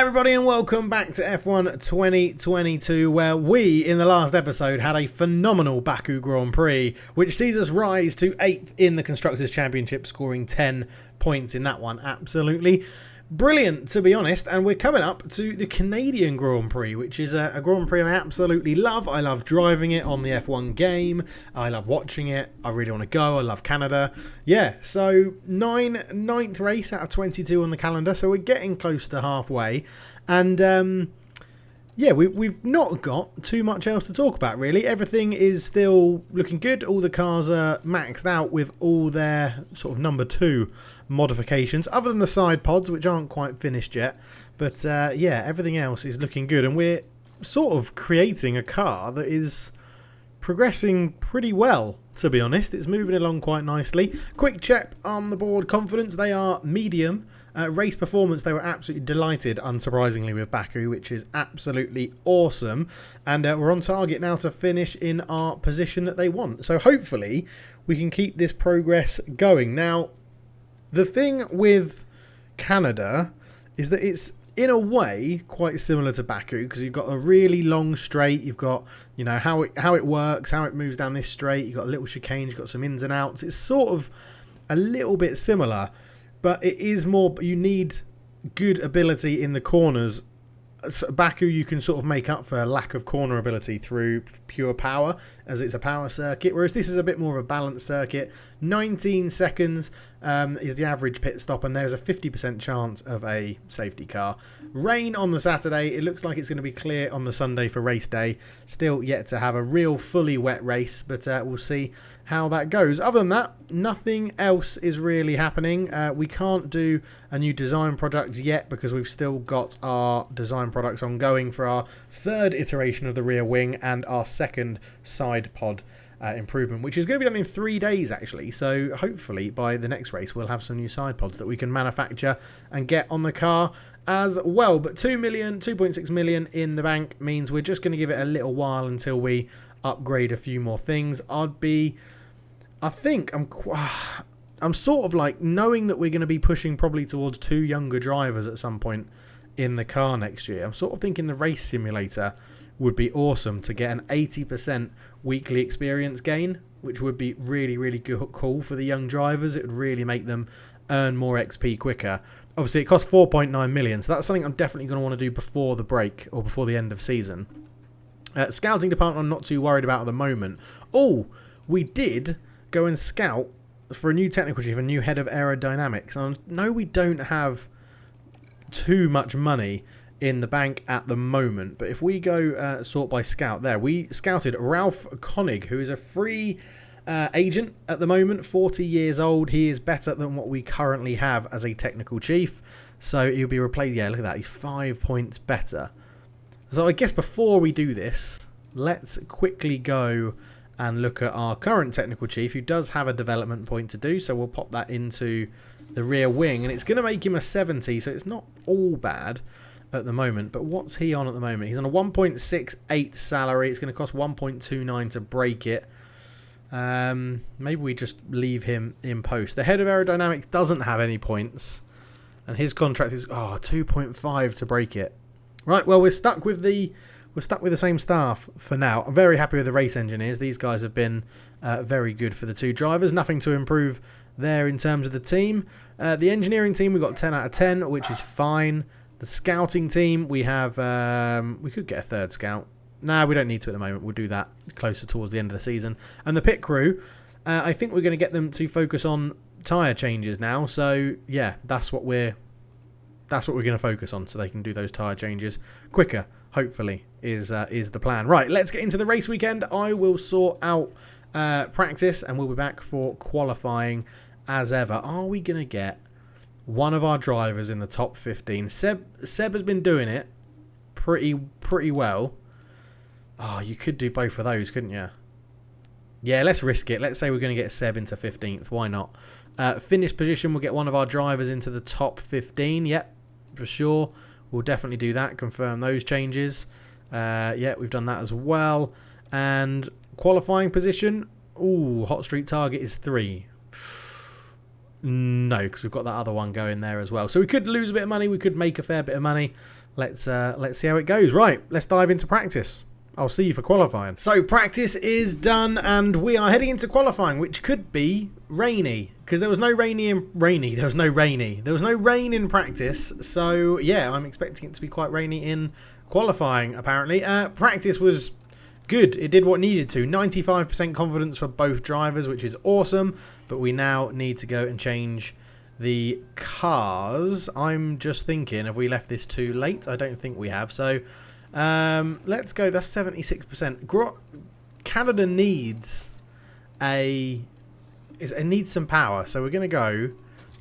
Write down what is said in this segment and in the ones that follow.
Everybody, and welcome back to F1 2022, where we, in the last episode, had a phenomenal Baku Grand Prix, which sees us rise to 8th in the Constructors' Championship, scoring 10 points in that one. Absolutely brilliant, to be honest. And we're coming up to the Canadian Grand Prix, which is a Grand Prix I absolutely love. I love driving it on the F1 game. I love watching it. I really want to go. I love Canada. Yeah, so ninth race out of 22 on the calendar. So we're getting close to halfway. And yeah, we've not got too much else to talk about, really. Everything is still looking good. All the cars are maxed out with all their sort of number 2 modifications, other than the side pods, which aren't quite finished yet. But yeah, everything else is looking good. And we're sort of creating a car that is progressing pretty well, to be honest. It's moving along quite nicely. Quick check on the board confidence. They are medium. Race performance, they were absolutely delighted, unsurprisingly, with Baku, which is absolutely awesome. And we're on target now to finish in our position that they want. So hopefully we can keep this progress going. Now, the thing with Canada is that it's, in a way, quite similar to Baku, because you've got a really long straight. You've got, you know, how it works, how it moves down this straight. You've got a little chicane, you've got some ins and outs. It's sort of a little bit similar. But it is more, you need good ability in the corners. So Baku, you can sort of make up for a lack of corner ability through pure power, as it's a power circuit, whereas this is a bit more of a balanced circuit. 19 seconds is the average pit stop, and there's a 50% chance of a safety car. Rain on the Saturday. It looks like it's going to be clear on the Sunday for race day. Still yet to have a real fully wet race, but we'll see how that goes. Other than that, nothing else is really happening. We can't do a new design product yet because we've still got our design products ongoing for our 3rd iteration of the rear wing and our 2nd side pod improvement, which is going to be done in 3 days, actually. So hopefully by the next race we'll have some new side pods that we can manufacture and get on the car as well. But 2.6 million in the bank means we're just going to give it a little while until we upgrade a few more things. I think I'm sort of like, knowing that we're going to be pushing probably towards 2 younger drivers at some point in the car next year. I'm sort of thinking the race simulator would be awesome to get an 80% weekly experience gain, which would be really, really cool for the young drivers. It would really make them earn more XP quicker. Obviously, it costs 4.9 million, so that's something I'm definitely going to want to do before the break or before the end of season. Scouting department, I'm not too worried about at the moment. Oh, we did go and scout for a new technical chief, a new head of aerodynamics. I know we don't have too much money in the bank at the moment, but if we go sort by scout there, we scouted Ralph Koenig, who is a free agent at the moment, 40 years old. He is better than what we currently have as a technical chief, so he'll be replaced. Yeah, look at that, he's 5 points better. So I guess before we do this, let's quickly go and look at our current technical chief, who does have a development point to do. So we'll pop that into the rear wing, and it's going to make him a 70, so it's not all bad at the moment. But what's he on at the moment? He's on a 1.68 salary. It's going to cost 1.29 to break it. Maybe we just leave him in post. The head of aerodynamics doesn't have any points, and his contract is 2.5 to break it. Right, well, we're stuck with the same staff for now. I'm very happy with the race engineers. These guys have been very good for the 2 drivers. Nothing to improve there in terms of the team. The engineering team, we got 10 out of 10, which is fine. The scouting team, we have... we could get a 3rd scout. Nah, we don't need to at the moment. We'll do that closer towards the end of the season. And the pit crew, I think we're going to get them to focus on tyre changes now. So, yeah, that's what we're going to focus on, so they can do those tyre changes quicker, hopefully, is the plan. Right, let's get into the race weekend. I will sort out practice, and we'll be back for qualifying as ever. Are we going to get one of our drivers in the top 15? Seb has been doing it pretty well. Oh, you could do both of those, couldn't you? Yeah, let's risk it. Let's say we're going to get Seb into 15th. Why not? Finish position, we'll get one of our drivers into the top 15. Yep, for sure. We'll definitely do that. Confirm those changes. Yeah, we've done that as well. And qualifying position. Ooh, hot streak target is 3. No, because we've got that other one going there as well. So we could lose a bit of money. We could make a fair bit of money. Let's see how it goes. Right, let's dive into practice. I'll see you for qualifying. So practice is done, and we are heading into qualifying, which could be rainy because there was no rain in practice. So yeah, I'm expecting it to be quite rainy in qualifying. Apparently, practice was good. It did what it needed to. 95% confidence for both drivers, which is awesome. But we now need to go and change the cars. I'm just thinking, have we left this too late? I don't think we have. So let's go. That's 76%. Canada needs it needs some power. So we're going to go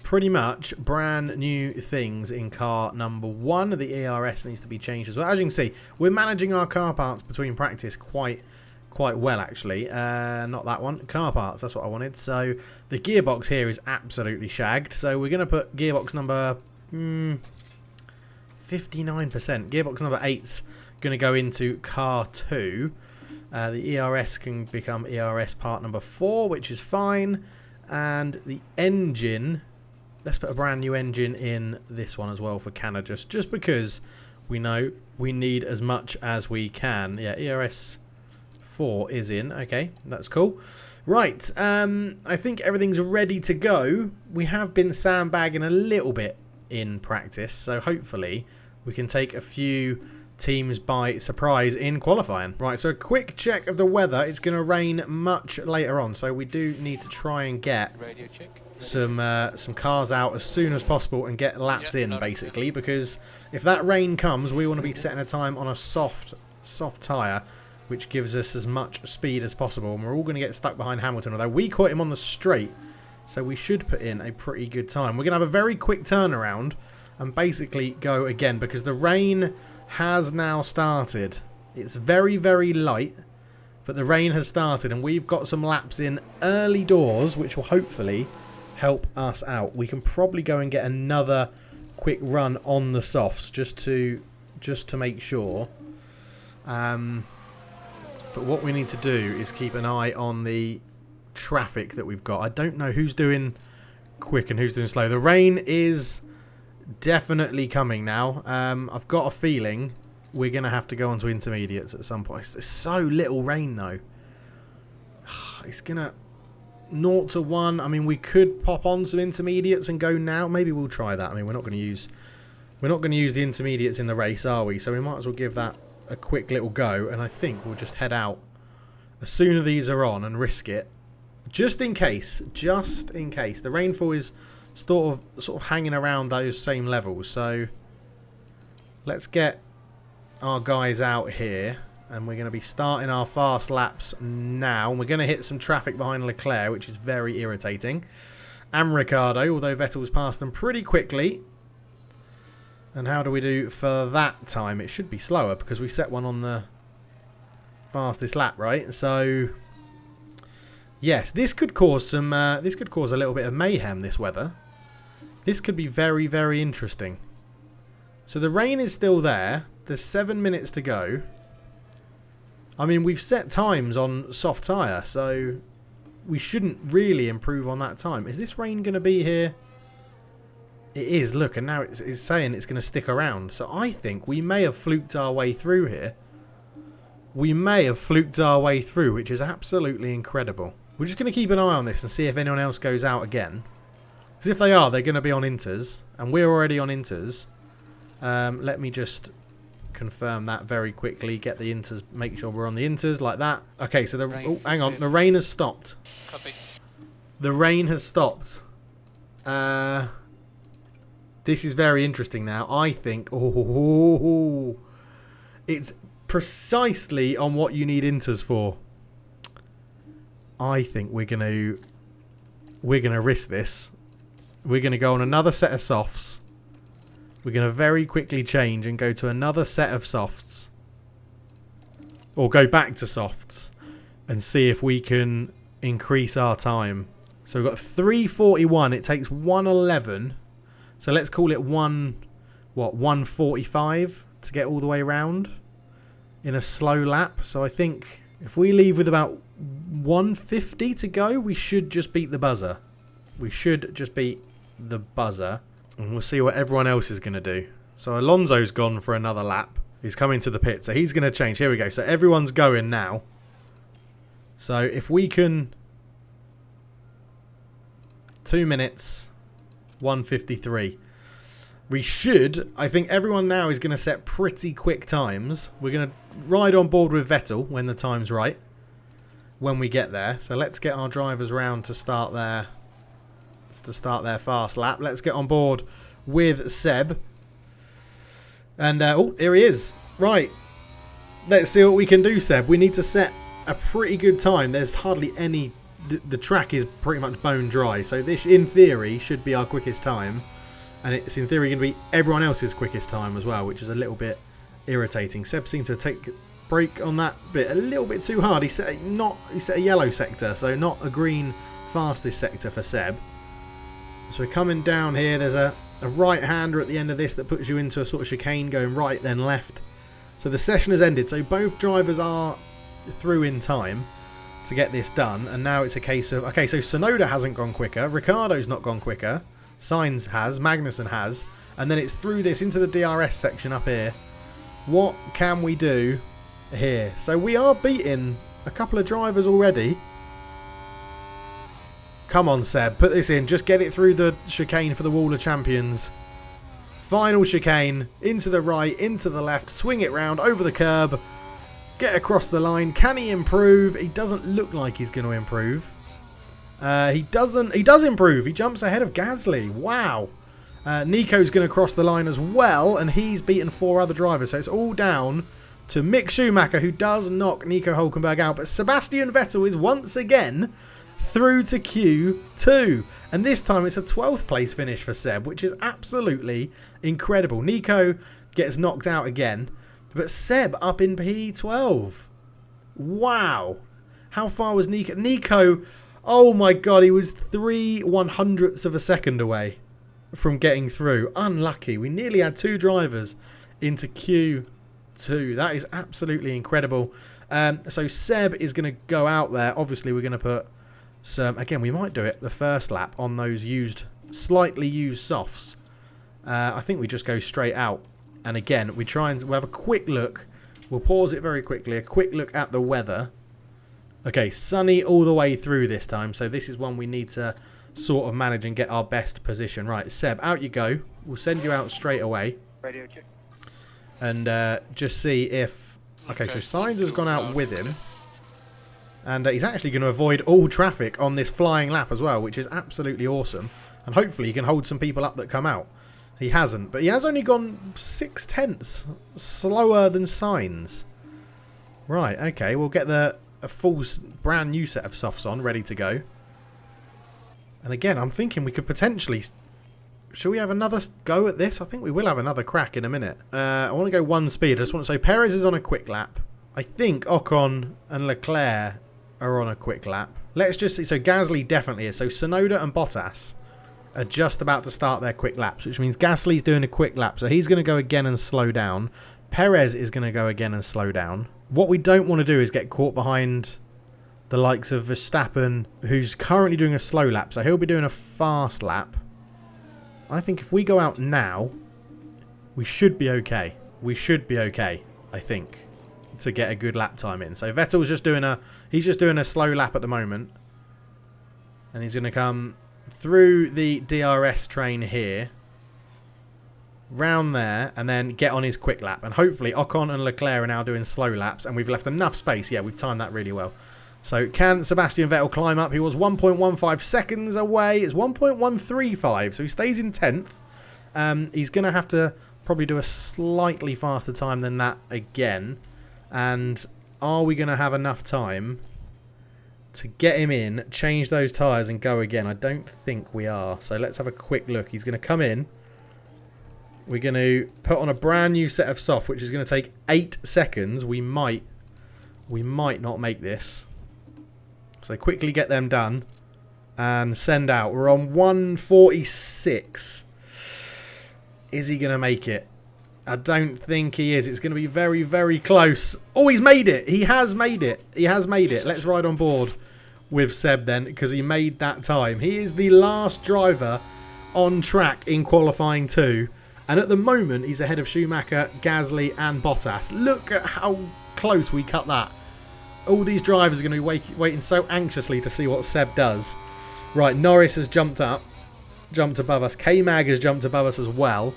pretty much brand new things in car number 1. The ERS needs to be changed as well. As you can see, we're managing our car parts between practice quite well, actually. Not that one. Car parts, that's what I wanted. So the gearbox here is absolutely shagged. So we're going to put gearbox number 59%. Gearbox number 8's going to go into car 2. The ERS can become ERS part number 4, which is fine. And the engine, let's put a brand new engine in this one as well for Canada, just because we know we need as much as we can. Yeah, ERS 4 is in. Okay, that's cool. Right, I think everything's ready to go. We have been sandbagging a little bit in practice, so hopefully we can take a few teams by surprise in qualifying. Right, so a quick check of the weather. It's going to rain much later on, so we do need to try and get some cars out as soon as possible and get laps in, basically, because if that rain comes, we want to be setting a time on a soft tyre, which gives us as much speed as possible, and we're all going to get stuck behind Hamilton, although we caught him on the straight, so we should put in a pretty good time. We're going to have a very quick turnaround and basically go again, because the rain has now started. It's very, very light, but the rain has started, and we've got some laps in early doors, which will hopefully help us out. We can probably go and get another quick run on the softs just to make sure. But what we need to do is keep an eye on the traffic that we've got. I don't know who's doing quick and who's doing slow. The rain is definitely coming now. I've got a feeling we're going to have to go on to intermediates at some point. There's so little rain, though. It's going to 0 to 1. I mean, we could pop on some intermediates and go now. Maybe we'll try that. I mean, we're not going to use the intermediates in the race, are we? So we might as well give that a quick little go, and I think we'll just head out as soon as these are on and risk it, just in case. The rainfall is sort of hanging around those same levels. So let's get our guys out here, and we're going to be starting our fast laps now, and we're going to hit some traffic behind Leclerc, which is very irritating, and Ricciardo, although Vettel's passed them pretty quickly. And how do we do for that time? It should be slower because we set one on the fastest lap, right? So yes, this could cause some. This could cause a little bit of mayhem. This weather. This could be very, very interesting. So the rain is still there. There's 7 minutes to go. I mean, we've set times on soft tyre, so we shouldn't really improve on that time. Is this rain going to be here? It is, look, and now it's saying it's going to stick around. So I think we may have fluked our way through here. We may have fluked our way through, which is absolutely incredible. We're just going to keep an eye on this and see if anyone else goes out again. Because if they are, they're going to be on inters. And we're already on inters. Let me just confirm that very quickly. Get the inters, make sure we're on the inters like that. Okay, so oh, hang on. The rain has stopped. Copy. The rain has stopped. This is very interesting now. I think, it's precisely on what you need inters for. I think we're gonna risk this. We're gonna go on another set of softs. We're gonna very quickly change and go to another set of softs, or go back to softs, and see if we can increase our time. So we've got 3:41. It takes 1:11. So let's call it 1:45 to get all the way around in a slow lap. So I think if we leave with about 1:50 to go, we should just beat the buzzer. We should just beat the buzzer. And we'll see what everyone else is going to do. So Alonso's gone for another lap. He's coming to the pit. So he's going to change. Here we go. So everyone's going now. So if we can... 2 minutes, 1:53. We should... I think everyone now is going to set pretty quick times. We're going to ride on board with Vettel when the time's right. When we get there. So let's get our drivers round to start their fast lap. Let's get on board with Seb. And, oh, here he is. Right. Let's see what we can do, Seb. We need to set a pretty good time. There's hardly any... The track is pretty much bone dry. So this, in theory, should be our quickest time. And it's, in theory, going to be everyone else's quickest time as well, which is a little bit irritating. Seb seemed to take break on that bit a little bit too hard. He set a yellow sector, so not a green fastest sector for Seb. So we're coming down here. There's a right-hander at the end of this that puts you into a sort of chicane going right then left. So the session has ended. So both drivers are through in time to get this done. And now it's a case of... Okay, so Tsunoda hasn't gone quicker. Ricciardo's not gone quicker. Sainz has. Magnussen has. And then it's through this into the DRS section up here. What can we do here? So we are beating a couple of drivers already. Come on, Seb. Put this in. Just get it through the chicane for the Wall of Champions. Final chicane. Into the right, into the left. Swing it round, over the curb. Get across the line. Can he improve? He doesn't look like he's going to improve. He doesn't. He does improve. He jumps ahead of Gasly. Wow. Nico's going to cross the line as well. And he's beaten 4 other drivers. So it's all down to Mick Schumacher, who does knock Nico Hülkenberg out. But Sebastian Vettel is once again... through to Q2, and this time it's a 12th place finish for Seb, which is absolutely incredible. Nico gets knocked out again, but Seb up in P12. Wow. How far was Nico? Nico, oh my god, he was 3/100ths of a second away from getting through. Unlucky. We nearly had 2 drivers into Q2. That is absolutely incredible. So Seb is going to go out there. Obviously, we're going to put some... Again, we might do it the first lap on those slightly used softs. I think we just go straight out. And again, we'll have a quick look. We'll pause it very quickly. A quick look at the weather. Okay, sunny all the way through this time. So this is one we need to sort of manage and get our best position. Right, Seb, out you go. We'll send you out straight away. Radio check. And just see if... Okay, so Sainz has gone out with him. And he's actually going to avoid all traffic on this flying lap as well, which is absolutely awesome. And hopefully he can hold some people up that come out. He hasn't, but he has only gone 0.6 slower than Sainz. Right, okay, we'll get a full brand new set of softs on, ready to go. And again, I'm thinking we could potentially... Shall we have another go at this? I think we will have another crack in a minute. I want to go 1 speed. I just want to say Perez is on a quick lap. I think Ocon and Leclerc are on a quick lap. Let's just see. So Gasly definitely is. So Tsunoda and Bottas are just about to start their quick laps, which means Gasly's doing a quick lap. So he's going to go again and slow down. Perez is going to go again and slow down. What we don't want to do is get caught behind the likes of Verstappen, who's currently doing a slow lap. So he'll be doing a fast lap. I think if we go out now, we should be okay. We should be okay, I think, to get a good lap time in. So Vettel's just doing a slow lap at the moment. And he's going to come through the DRS train here, round there, and then get on his quick lap. And hopefully Ocon and Leclerc are now doing slow laps, and we've left enough space. Yeah, we've timed that really well. So can Sebastian Vettel climb up? He was 1.15 seconds away. It's 1.135, so he stays in 10th. He's going to have to probably do a slightly faster time than that again. And are we going to have enough time to get him in, change those tyres and go again? I don't think we are. So let's have a quick look. He's going to come in. We're going to put on a brand new set of soft, which is going to take 8 seconds. We might not make this. So quickly get them done and send out. We're on 146. Is he going to make it? I don't think he is. It's going to be very, very close. Oh, he's made it. He has made it. He has made it. Let's ride on board with Seb then, because he made that time. He is the last driver on track in qualifying 2. And at the moment, he's ahead of Schumacher, Gasly and Bottas. Look at how close we cut that. All these drivers are going to be waiting so anxiously to see what Seb does. Right, Norris has jumped above us. K-Mag has jumped above us as well.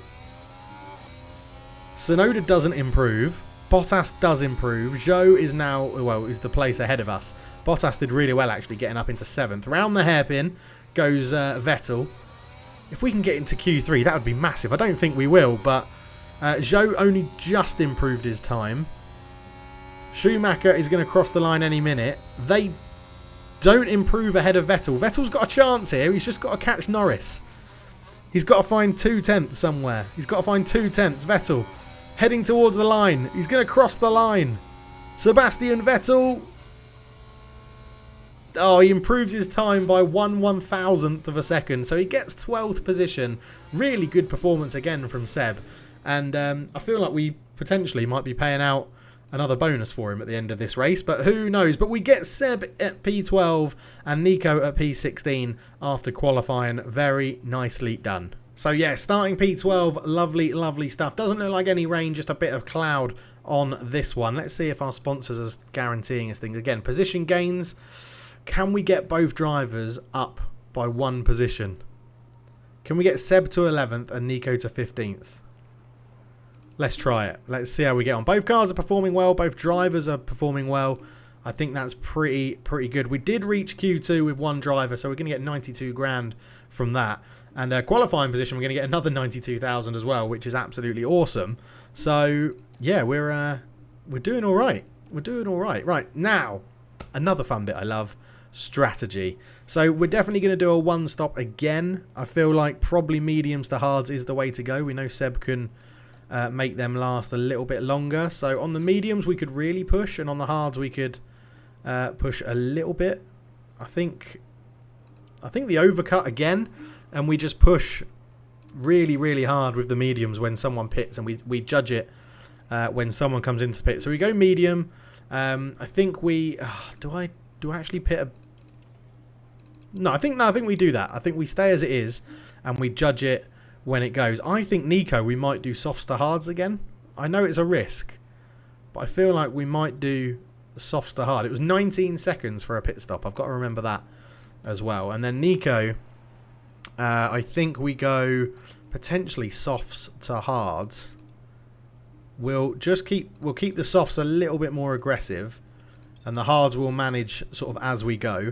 Tsunoda doesn't improve. Bottas does improve. Zhou is now, well, is the place ahead of us. Bottas did really well, actually, getting up into 7th. Round the hairpin goes Vettel. If we can get into Q3, that would be massive. I don't think we will, but Zhou only just improved his time. Schumacher is going to cross the line any minute. They don't improve ahead of Vettel. Vettel's got a chance here. He's just got to catch Norris. He's got to find 2 tenths somewhere. He's got to find 2 tenths. Vettel heading towards the line. He's going to cross the line. Sebastian Vettel. Oh, he improves his time by 1/1000th of a second. So he gets 12th position. Really good performance again from Seb. And I feel like we potentially might be paying out another bonus for him at the end of this race. But who knows? But we get Seb at P12 and Nico at P16 after qualifying. Very nicely done. So yeah, starting P12. Lovely, lovely stuff. Doesn't look like any rain, just a bit of cloud on this one. Let's see if our sponsors are guaranteeing us things. Again, position gains. Can we get both drivers up by 1 position? Can we get Seb to 11th and Nico to 15th? Let's try it. Let's see how we get on. Both cars are performing well. Both drivers are performing well. I think that's pretty good. We did reach Q2 with 1 driver, so we're going to get 92 grand from that. And qualifying position, we're going to get another 92,000 as well, which is absolutely awesome. So yeah, we're doing all right. We're doing all right. Right, now, another fun bit I love. Strategy. So we're definitely going to do a 1-stop again. I feel like probably mediums to hards is the way to go. We know Seb can make them last a little bit longer. So on the mediums we could really push, and on the hards we could push a little bit. I think the overcut again, and we just push really, really hard with the mediums when someone pits, and we judge it when someone comes into the pit. So we go medium. I think we do I actually pit a... No, I think we do that. I think we stay as it is and we judge it when it goes. I think Nico, we might do softs to hards again. I know it's a risk, but I feel like we might do softs to hard. It was 19 seconds for a pit stop. I've got to remember that as well. And then Nico, I think we go potentially softs to hards. We'll keep the softs a little bit more aggressive, and the hards will manage sort of as we go.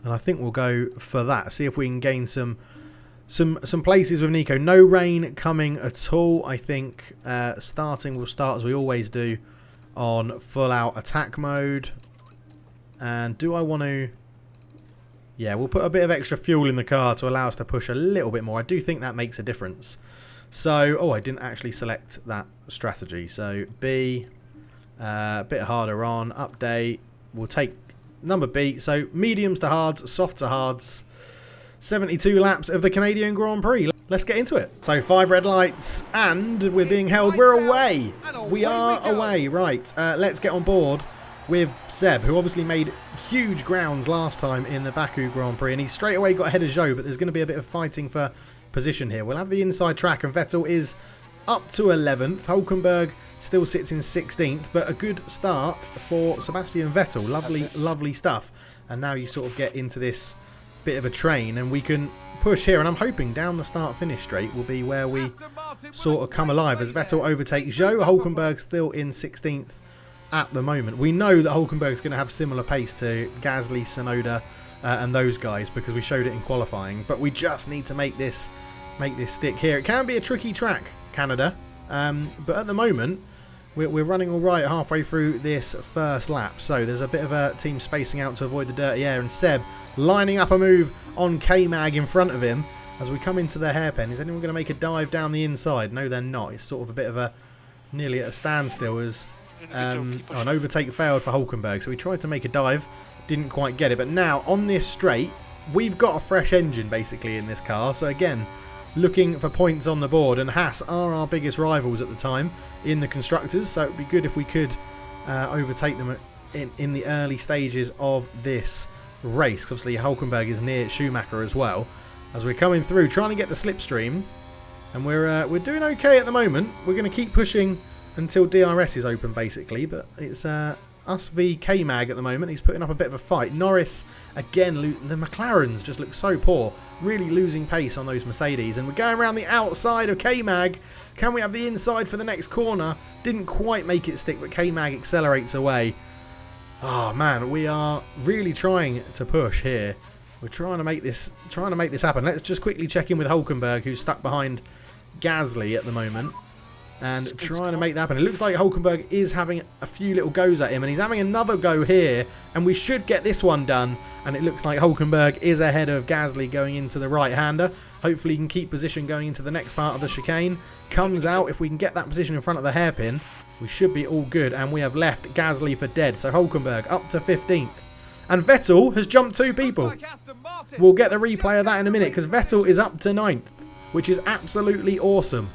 And I think we'll go for that. See if we can gain some places with Nico. No rain coming at all. I think we'll start as we always do on full out attack mode. And do I want to... Yeah, we'll put a bit of extra fuel in the car to allow us to push a little bit more. I do think that makes a difference. So, oh, I didn't actually select that strategy. So B, a bit harder on, update. We'll take number B. So mediums to hards, soft to hards. 72 laps of the Canadian Grand Prix. Let's get into it. So 5 red lights and we're being held. We're away. We are away. Right. Let's get on board with Seb, who obviously made huge grounds last time in the Baku Grand Prix. And he straight away got ahead of Zhou, but there's going to be a bit of fighting for position here. We'll have the inside track, and Vettel is up to 11th. Hulkenberg still sits in 16th, but a good start for Sebastian Vettel. Lovely, lovely stuff. And now you sort of get into this bit of a train, and we can push here. And I'm hoping down the start-finish straight will be where we sort of come alive as Vettel overtakes Zhou. Hulkenberg still in 16th at the moment. We know that Hulkenberg's going to have similar pace to Gasly, Tsunoda, and those guys, because we showed it in qualifying. But we just need to make this stick here. It can be a tricky track, Canada, but at the moment we're running all right halfway through this first lap. So there's a bit of a team spacing out to avoid the dirty air, and Seb lining up a move on K-Mag in front of him as we come into the hairpin. Is anyone going to make a dive down the inside? No, they're not. It's sort of a bit of a nearly at a standstill as an overtake failed for Hulkenberg. So we tried to make a dive, didn't quite get it. But now on this straight, we've got a fresh engine basically in this car. So again, looking for points on the board, and Haas are our biggest rivals at the time in the constructors, so it would be good if we could overtake them in the early stages of this race. Obviously, Hulkenberg is near Schumacher as well. As we're coming through, trying to get the slipstream. And we're doing okay at the moment. We're going to keep pushing until DRS is open, basically. But it's us v K-Mag at the moment. He's putting up a bit of a fight. Norris, again, the McLarens just look so poor. Really losing pace on those Mercedes. And we're going around the outside of K-Mag. Can we have the inside for the next corner? Didn't quite make it stick, but K-Mag accelerates away. Oh, man, we are really trying to push here. We're trying to make this happen. Let's just quickly check in with Hulkenberg, who's stuck behind Gasly at the moment. And trying to make that happen. It looks like Hulkenberg is having a few little goes at him. And he's having another go here. And we should get this one done. And it looks like Hulkenberg is ahead of Gasly going into the right-hander. Hopefully he can keep position going into the next part of the chicane. Comes out. If we can get that position in front of the hairpin, we should be all good. And we have left Gasly for dead. So Hulkenberg up to 15th. And Vettel has jumped 2 people. We'll get the replay of that in a minute because Vettel is up to 9th, which is absolutely awesome.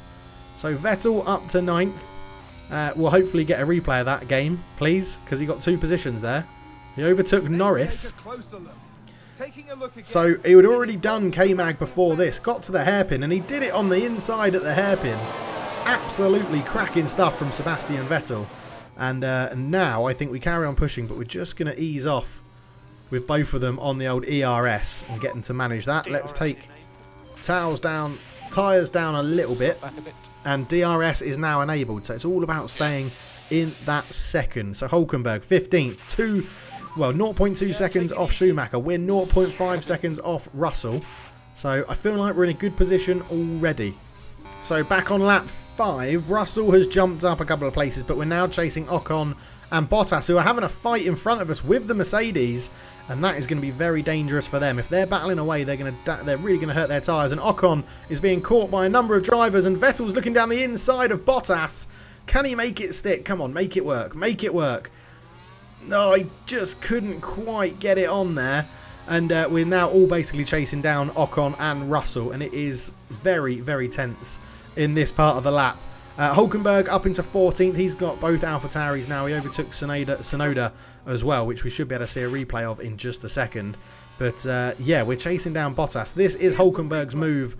So Vettel up to 9th. We'll hopefully get a replay of that game, please, because he got 2 positions there. He overtook Norris. So he had already done K-Mag before this, got to the hairpin, and he did it on the inside at the hairpin. Absolutely cracking stuff from Sebastian Vettel. And now I think we carry on pushing, but we're just going to ease off with both of them on the old ERS and get them to manage that. Let's take tyres down a little bit, and DRS is now enabled, so it's all about staying in that second. So Hulkenberg 15th, 0.2 seconds off Schumacher. We're 0.5 seconds off Russell, so I feel like we're in a good position already. So back on lap 5, Russell has jumped up a couple of places, but we're now chasing Ocon and Bottas, who are having a fight in front of us with the Mercedes, and that is going to be very dangerous for them. If they're battling away, they're really going to hurt their tyres. And Ocon is being caught by a number of drivers, and Vettel's looking down the inside of Bottas. Can he make it stick? Come on, make it work. Make it work. No, I just couldn't quite get it on there. And we're now all basically chasing down Ocon and Russell, and it is very, very tense in this part of the lap. Hulkenberg up into 14th. He's got both AlphaTauris now. He overtook Tsunoda as well, which we should be able to see a replay of in just a second. But yeah, we're chasing down Bottas. This is Hulkenberg's move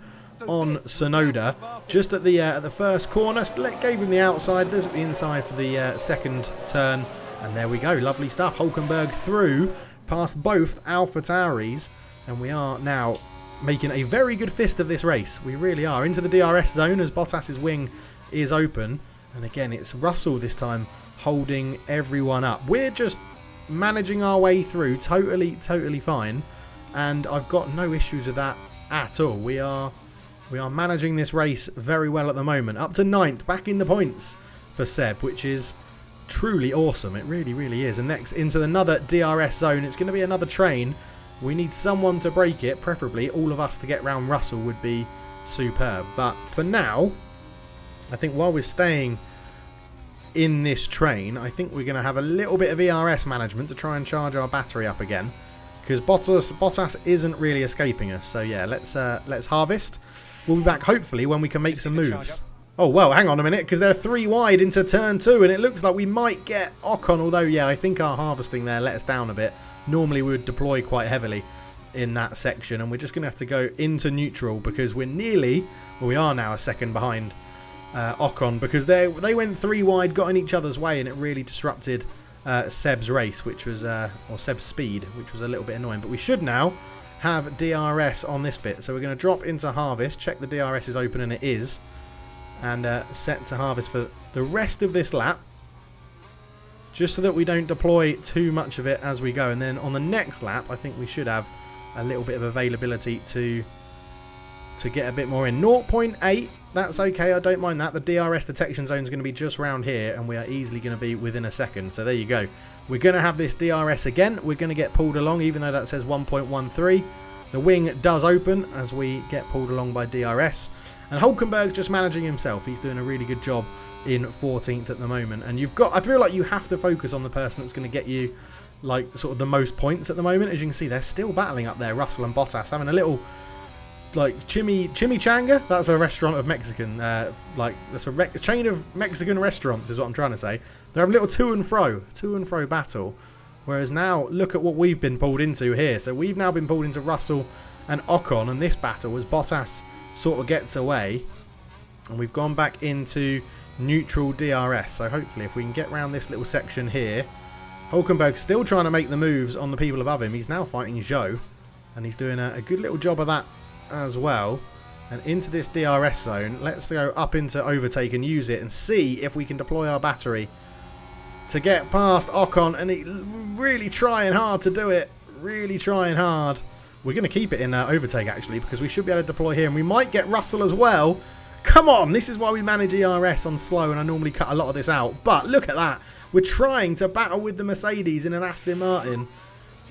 on Tsunoda. Just at the first corner, gave him the outside. There's the inside for the second turn. And there we go. Lovely stuff. Hulkenberg through past both AlphaTauris. And we are now making a very good fist of this race. We really are. Into the DRS zone as Bottas's wing is open, and again it's Russell this time holding everyone up. We're just managing our way through totally fine, and I've got no issues with that at all. We are managing this race very well at the moment. Up to 9th, back in the points for Seb, which is truly awesome. It really is. And next into another DRS zone. It's going to be another train. We need someone to break it, preferably all of us to get round Russell would be superb. But for now, I think while we're staying in this train, I think we're going to have a little bit of ERS management to try and charge our battery up again, because Bottas isn't really escaping us. So yeah, let's harvest. We'll be back hopefully when we can make some moves. Oh well, hang on a minute, because they're 3 wide into turn 2, and it looks like we might get Ocon. Although yeah, I think our harvesting there let us down a bit. Normally we would deploy quite heavily in that section, and we're just going to have to go into neutral because we're we are now a second behind Ocon, because they went 3 wide, got in each other's way, and it really disrupted Seb's race, which was or Seb's speed, which was a little bit annoying. But we should now have DRS on this bit, so we're going to drop into harvest, check the DRS is open, and it is, and set to harvest for the rest of this lap, just so that we don't deploy too much of it as we go. And then on the next lap, I think we should have a little bit of availability to get a bit more in. 0.8, that's okay, I don't mind that. The DRS detection zone is going to be just round here, and we are easily going to be within a second. So there you go. We're going to have this DRS again. We're going to get pulled along, even though that says 1.13. The wing does open as we get pulled along by DRS. And Hulkenberg's just managing himself. He's doing a really good job in 14th at the moment. And I feel like you have to focus on the person that's going to get you like sort of the most points at the moment. As you can see, they're still battling up there, Russell and Bottas, having a little like chimichanga. That's a restaurant of Mexican, that's a chain of Mexican restaurants is what I'm trying to say. They're having a little to and fro battle Whereas now, look at what we've been pulled into here. So we've now been pulled into Russell and Ocon, and this battle as Bottas sort of gets away. And we've gone back into neutral DRS. So hopefully if we can get around this little section here. Hulkenberg's still trying to make the moves on the people above him. He's now fighting Zhou, and he's doing a good little job of that as well. And into this DRS zone, let's go up into overtake and use it and see if we can deploy our battery to get past Ocon. And he really trying hard to do it. Really trying hard. We're going to keep it in overtake actually, because we should be able to deploy here. And we might get Russell as well. Come on, this is why we manage ERS on slow, and I normally cut a lot of this out. But look at that. We're trying to battle with the Mercedes in an Aston Martin.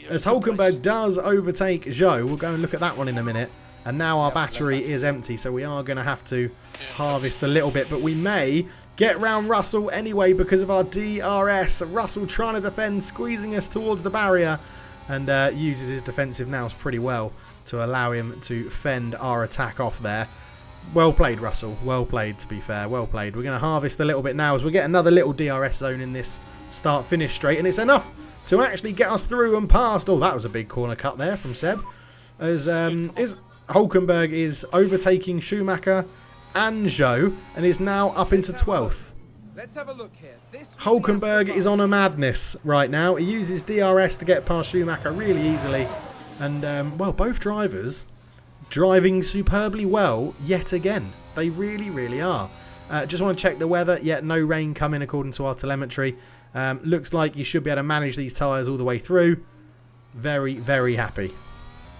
As Hulkenberg does overtake Zhou. We'll go and look at that one in a minute. And now our battery is empty, so we are going to have to harvest a little bit. But we may get round Russell anyway because of our DRS. Russell trying to defend, squeezing us towards the barrier. And uses his defensive nows pretty well to allow him to fend our attack off there. Well played, Russell. Well played, to be fair. Well played. We're going to harvest a little bit now as we get another little DRS zone in this start-finish straight. And it's enough to actually get us through and past. Oh, that was a big corner cut there from Seb. As Hulkenberg is overtaking Schumacher and Zhou and is now up into 12th. Let's have a look here. Hulkenberg is on a madness right now. He uses DRS to get past Schumacher really easily. And, well, both drivers driving superbly well yet again. They really, really are. Just want to check the weather. Yeah, no rain coming according to our telemetry. Looks like you should be able to manage these tyres all the way through. Very, very happy.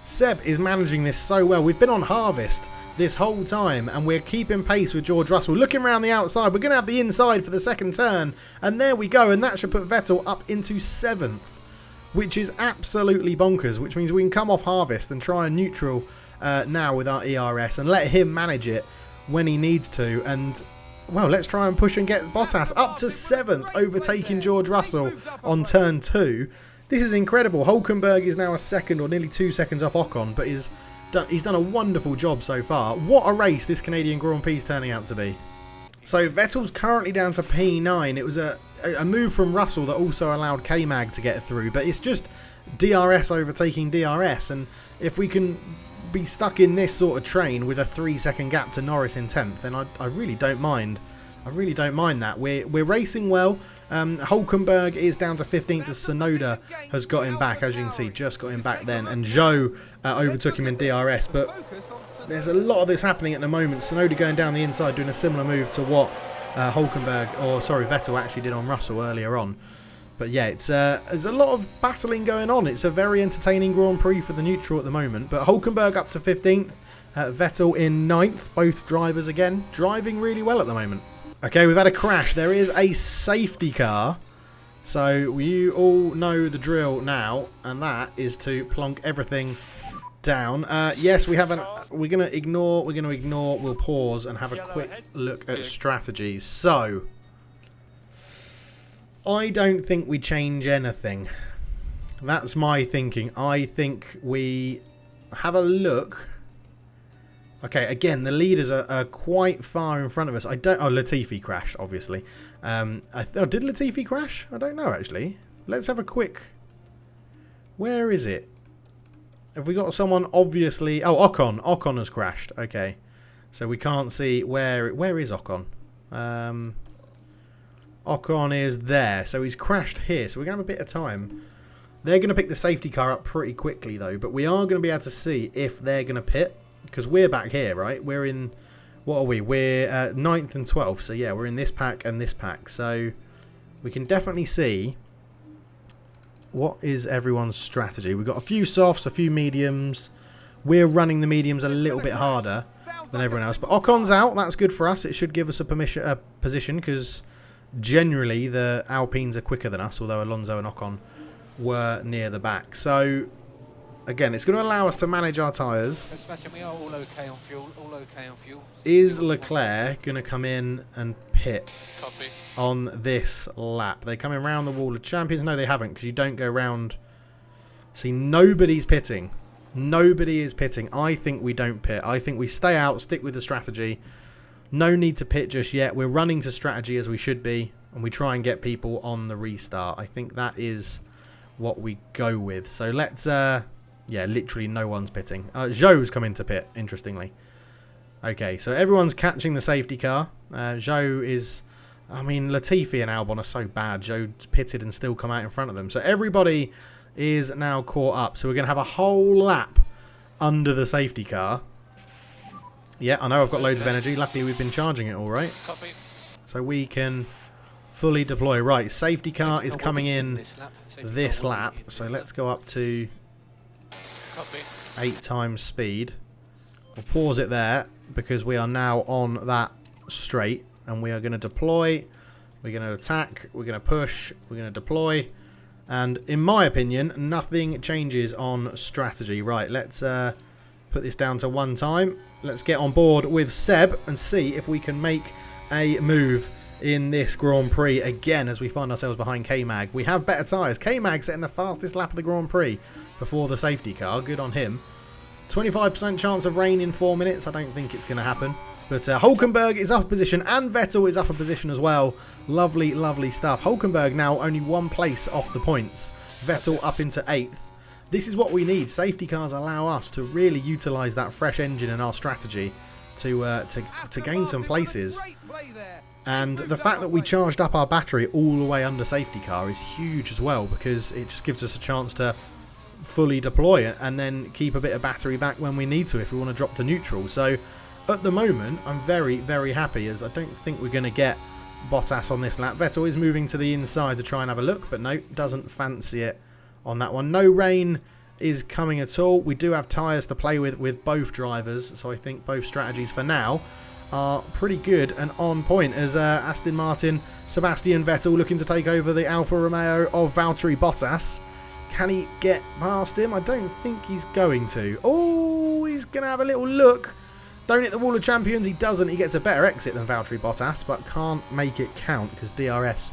Seb is managing this so well. We've been on harvest this whole time and we're keeping pace with George Russell. Looking around the outside, we're going to have the inside for the second turn. And there we go. And that should put Vettel up into 7th, which is absolutely bonkers, which means we can come off harvest and try a neutral now with our ERS and let him manage it when he needs to. And, well, let's try and push and get Bottas up to 7th, overtaking George Russell on turn 2. This is incredible. Hulkenberg is now a second or nearly 2 seconds off Ocon, but he's done a wonderful job so far. What a race this Canadian Grand Prix is turning out to be. So Vettel's currently down to P9. It was a move from Russell that also allowed K-Mag to get through, but it's just DRS overtaking DRS, and if we can be stuck in this sort of train with a 3-second gap to Norris in 10th, then I really don't mind. I really don't mind that. We're racing well. Hulkenberg is down to 15th as Tsunoda has got him back, as you can see, just got him back then, and Zhou overtook him in DRS. But there's a lot of this happening at the moment. Tsunoda going down the inside doing a similar move to what Vettel actually did on Russell earlier on. But yeah, there's a lot of battling going on. It's a very entertaining Grand Prix for the neutral at the moment. But Hulkenberg up to 15th, Vettel in 9th, both drivers again driving really well at the moment. Okay, we've had a crash. There is a safety car. So you all know the drill now, and that is to plonk everything down. Yes, we're going to ignore. We'll pause and have a quick look at strategies. So I don't think we change anything. That's my thinking. I think we have a look. Okay, again, the leaders are quite far in front of us. Latifi crashed, obviously. Did Latifi crash? I don't know, actually. Let's have a quick... Where is it? Have we got someone obviously... Oh, Ocon. Ocon has crashed. Okay. So we can't see where is Ocon? Ocon is there. So he's crashed here. So we're going to have a bit of time. They're going to pick the safety car up pretty quickly, though. But we are going to be able to see if they're going to pit. Because we're back here, right? We're in... What are we? We're 9th and 12th. So, yeah, we're in this pack and this pack. So, we can definitely see what is everyone's strategy. We've got a few softs, a few mediums. We're running the mediums a little bit harder than everyone else. But Ocon's out. That's good for us. It should give us a position because generally the Alpines are quicker than us, although Alonso and Ocon were near the back. So... Again, it's going to allow us to manage our tyres. We are all okay on fuel. All okay on fuel. Is Leclerc going to come in and pit Copy. On this lap? They're coming round the wall of champions. No, they haven't, because you don't go round. See, nobody's pitting. Nobody is pitting. I think we don't pit. I think we stay out, stick with the strategy. No need to pit just yet. We're running to strategy as we should be, and we try and get people on the restart. I think that is what we go with. So let's, yeah, literally no one's pitting. Zhou's come into pit, interestingly. Okay, so everyone's catching the safety car. Zhou is, I mean, Latifi and Albon are so bad. Zhou's pitted and still come out in front of them. So everybody is now caught up. So we're going to have a whole lap under the safety car. Yeah, I know I've got loads of energy. Luckily, we've been charging it all right. Copy. So we can fully deploy. Right, safety car is coming in this lap. So let's go up to 8 times speed. We'll pause it there because we are now on that straight. And we are going to deploy. We're going to attack. We're going to push. We're going to deploy. And in my opinion, nothing changes on strategy. Right, let's put this down to 1 time. Let's get on board with Seb and see if we can make a move in this Grand Prix again as we find ourselves behind K-Mag. We have better tyres. K-Mag setting the fastest lap of the Grand Prix before the safety car. Good on him. 25% chance of rain in 4 minutes. I don't think it's going to happen. But Hulkenberg is up a position and Vettel is up a position as well. Lovely, lovely stuff. Hulkenberg now only 1 place off the points. Vettel up into 8th. This is what we need. Safety cars allow us to really utilise that fresh engine in our strategy to gain some places. And the fact that we charged up our battery all the way under safety car is huge as well, because it just gives us a chance to fully deploy it and then keep a bit of battery back when we need to if we want to drop to neutral. So at the moment, I'm very, very happy, as I don't think we're going to get Bottas on this lap. Vettel is moving to the inside to try and have a look, but no, doesn't fancy it on that one. No rain is coming at all. We do have tyres to play with both drivers, so I think both strategies for now are pretty good and on point, as Aston Martin, Sebastian Vettel looking to take over the Alfa Romeo of Valtteri Bottas. Can he get past him? I don't think he's going to. Oh, he's going to have a little look. Don't hit the wall of champions. He doesn't. He gets a better exit than Valtteri Bottas, but can't make it count because DRS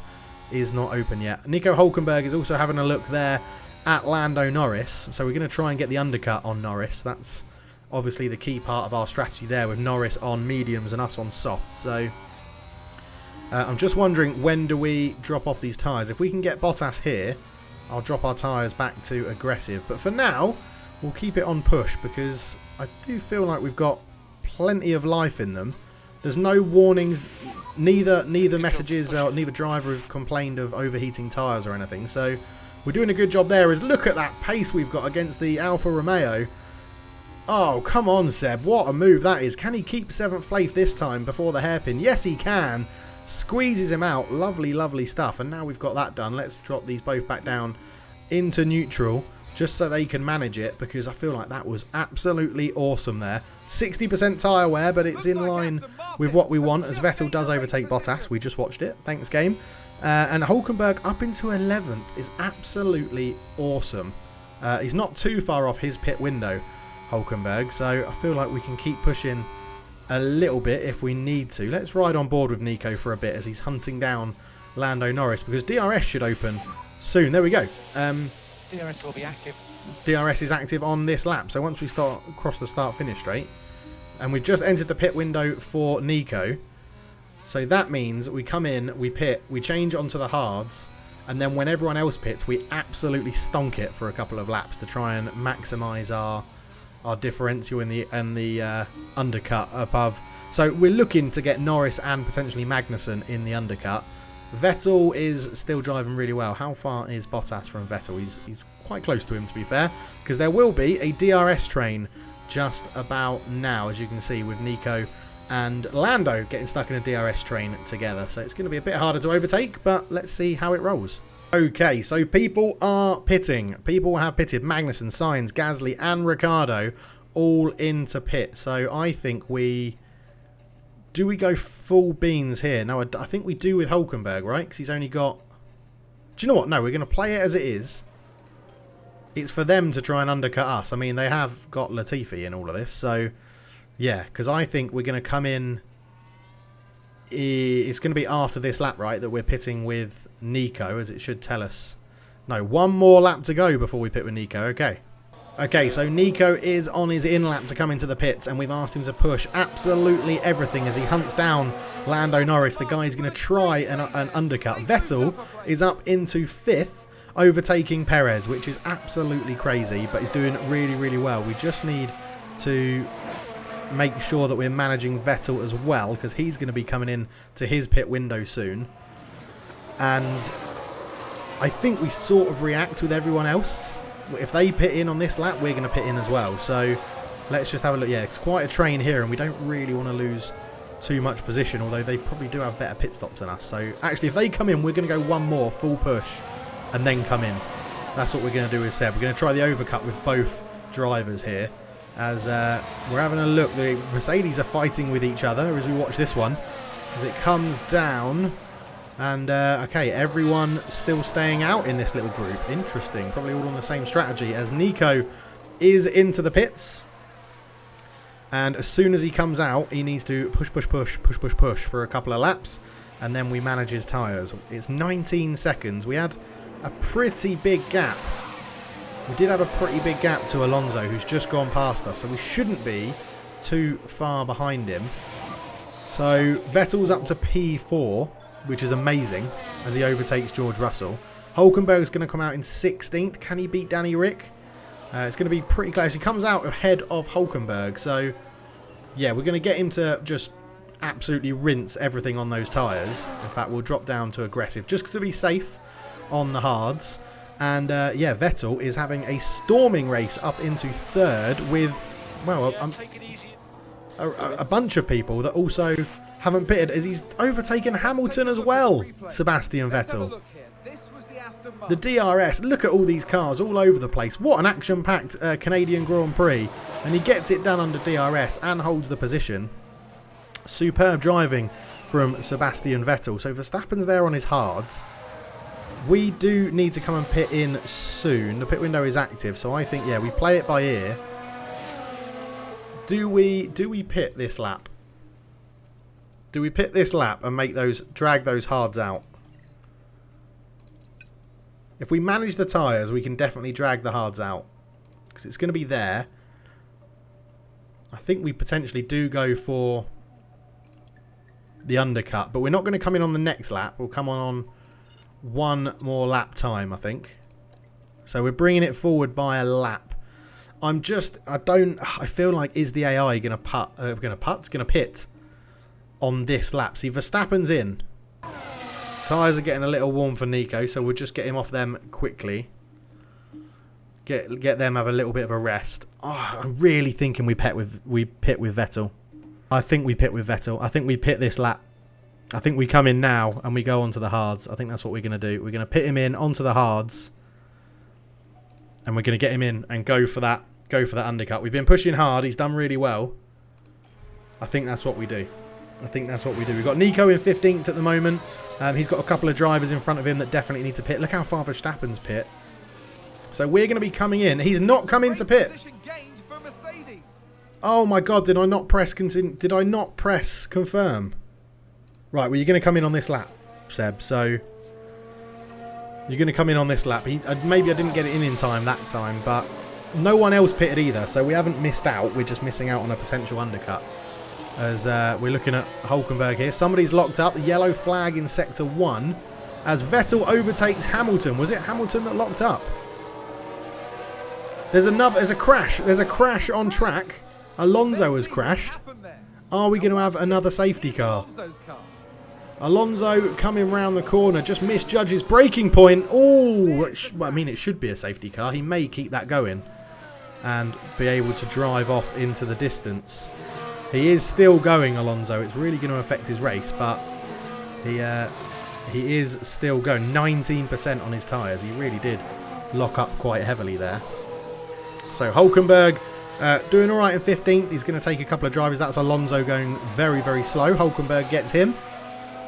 is not open yet. Nico Hulkenberg is also having a look there at Lando Norris. So we're going to try and get the undercut on Norris. That's obviously the key part of our strategy there, with Norris on mediums and us on softs. So I'm just wondering, when do we drop off these tyres? If we can get Bottas here, I'll drop our tyres back to aggressive. But for now, we'll keep it on push because I do feel like we've got plenty of life in them. There's no warnings, neither messages or neither driver have complained of overheating tyres or anything, so we're doing a good job there. As look at that pace we've got against the Alfa Romeo. Oh, come on, Seb, what a move that is. Can he keep 7th place this time before the hairpin? Yes, he can. Squeezes him out. Lovely, lovely stuff. And now we've got that done. Let's drop these both back down into neutral just so they can manage it, because I feel like that was absolutely awesome there. 60% tyre wear, but it's in line with what we want, as Vettel does overtake Bottas. We just watched it. Thanks, game. And Hulkenberg up into 11th is absolutely awesome. He's not too far off his pit window, Hulkenberg, so I feel like we can keep pushing a little bit if we need to. Let's ride on board with Nico for a bit as he's hunting down Lando Norris, because DRS should open soon. There we go. DRS will be active. DRS is active on this lap, so once we cross the start-finish straight, and we've just entered the pit window for Nico, so that means we come in, we pit, we change onto the hards, and then when everyone else pits, we absolutely stonk it for a couple of laps to try and maximise our differential in the undercut above. So we're looking to get Norris and potentially Magnussen in the undercut. Vettel is still driving really well. How far is Bottas from Vettel? He's quite close to him, to be fair, because there will be a DRS train just about now, as you can see, with Nico and Lando getting stuck in a DRS train together. So it's going to be a bit harder to overtake, but let's see how it rolls. Okay, so people are pitting. People have pitted. Magnussen, Sainz, Gasly and Ricciardo all into pit. So I think do we go full beans here? No, I think we do with Hulkenberg, right? Because he's only got... Do you know what? No, we're going to play it as it is. It's for them to try and undercut us. I mean, they have got Latifi in all of this. So, yeah, because I think we're going to come in... It's going to be after this lap, right, that we're pitting with Nico, as it should tell us. No, one more lap to go before we pit with Nico. Okay. Okay, so Nico is on his in lap to come into the pits, and we've asked him to push absolutely everything as he hunts down Lando Norris. The guy is going to try an undercut. Vettel is up into 5th. overtaking Perez, which is absolutely crazy, but he's doing really, really well. We just need to make sure that we're managing Vettel as well, because he's going to be coming in to his pit window soon. And I think we sort of react with everyone else. If they pit in on this lap, we're going to pit in as well. So let's just have a look. Yeah, it's quite a train here, and we don't really want to lose too much position, although they probably do have better pit stops than us. So actually, if they come in, we're going to go one more full push and then come in. That's what we're going to do with Seb. We're going to try the overcut with both drivers here. As we're having a look, the Mercedes are fighting with each other as we watch this one. As it comes down. And, okay, everyone still staying out in this little group. Interesting. Probably all on the same strategy, as Nico is into the pits. And as soon as he comes out, he needs to push for a couple of laps. And then we manage his tyres. It's 19 seconds. We had a pretty big gap. We did have a pretty big gap to Alonso, who's just gone past us. So we shouldn't be too far behind him. So Vettel's up to P4, which is amazing, as he overtakes George Russell. Hulkenberg's going to come out in 16th. Can he beat Danny Rick? It's going to be pretty close. He comes out ahead of Hulkenberg. So, yeah, we're going to get him to just absolutely rinse everything on those tyres. In fact, we'll drop down to aggressive just to be safe on the hards. And, yeah, Vettel is having a storming race up into third with, well, a bunch of people that also haven't pitted, as he's overtaken Hamilton as well, Sebastian Vettel. The DRS, look at all these cars all over the place. What an action-packed Canadian Grand Prix. And he gets it done under DRS and holds the position. Superb driving from Sebastian Vettel. So Verstappen's there on his hards. We do need to come and pit in soon. The pit window is active, so I think, yeah, we play it by ear. Do we pit this lap? Do we pit this lap and drag those hards out? If we manage the tyres, we can definitely drag the hards out, because it's going to be there. I think we potentially do go for the undercut, but we're not going to come in on the next lap. We'll come on one more lap time, I think. So we're bringing it forward by a lap. I feel like, is the AI going to pit on this lap? See, Verstappen's in. Tyres are getting a little warm for Nico, so we'll just get him off them quickly. Get them have a little bit of a rest. Oh, I'm really thinking we pit with Vettel. I think we pit with Vettel. I think we pit this lap. I think we come in now and we go onto the hards. I think that's what we're going to do. We're going to pit him in onto the hards, and we're going to get him in and go for that undercut. We've been pushing hard. He's done really well. I think that's what we do. We've got Nico in 15th at the moment. He's got a couple of drivers in front of him that definitely need to pit. Look how far Verstappen's pit. So we're going to be coming in. He's not coming to pit. Oh my God! Did I not press confirm? Right, well, you're going to come in on this lap, Seb. So you're going to come in on this lap. Maybe I didn't get it in time that time, but no one else pitted either. So we haven't missed out. We're just missing out on a potential undercut. As we're looking at Hulkenberg here. Somebody's locked up. Yellow flag in Sector 1. As Vettel overtakes Hamilton. Was it Hamilton that locked up? There's a crash. There's a crash on track. Alonso has crashed. Are we going to have another safety car? Alonso coming round the corner, just misjudges braking point. Oh, I mean, it should be a safety car. He may keep that going and be able to drive off into the distance. He is still going, Alonso. It's really going to affect his race, but he is still going. 19% on his tyres. He really did lock up quite heavily there. So Hulkenberg doing all right in 15th. He's going to take a couple of drivers. That's Alonso going very, very slow. Hulkenberg gets him.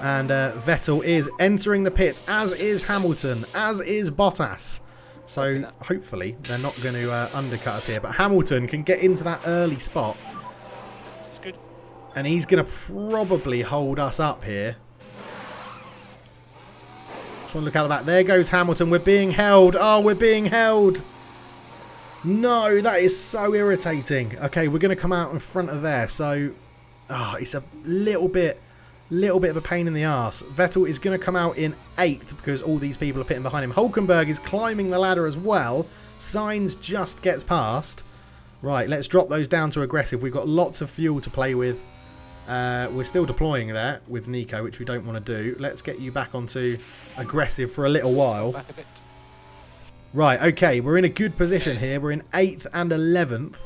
And Vettel is entering the pits, as is Hamilton, as is Bottas. So hopefully they're not going to undercut us here. But Hamilton can get into that early spot. It's good. And he's going to probably hold us up here. Just want to look out the back. There goes Hamilton. We're being held. Oh, we're being held. No, that is so irritating. Okay, we're going to come out in front of there. So, it's a little bit Little bit of a pain in the arse. Vettel is going to come out in 8th because all these people are pitting behind him. Hulkenberg is climbing the ladder as well. Sainz just gets past. Right, let's drop those down to aggressive. We've got lots of fuel to play with. We're still deploying there with Nico, which we don't want to do. Let's get you back onto aggressive for a little while. Right, okay, we're in a good position here. We're in 8th and 11th.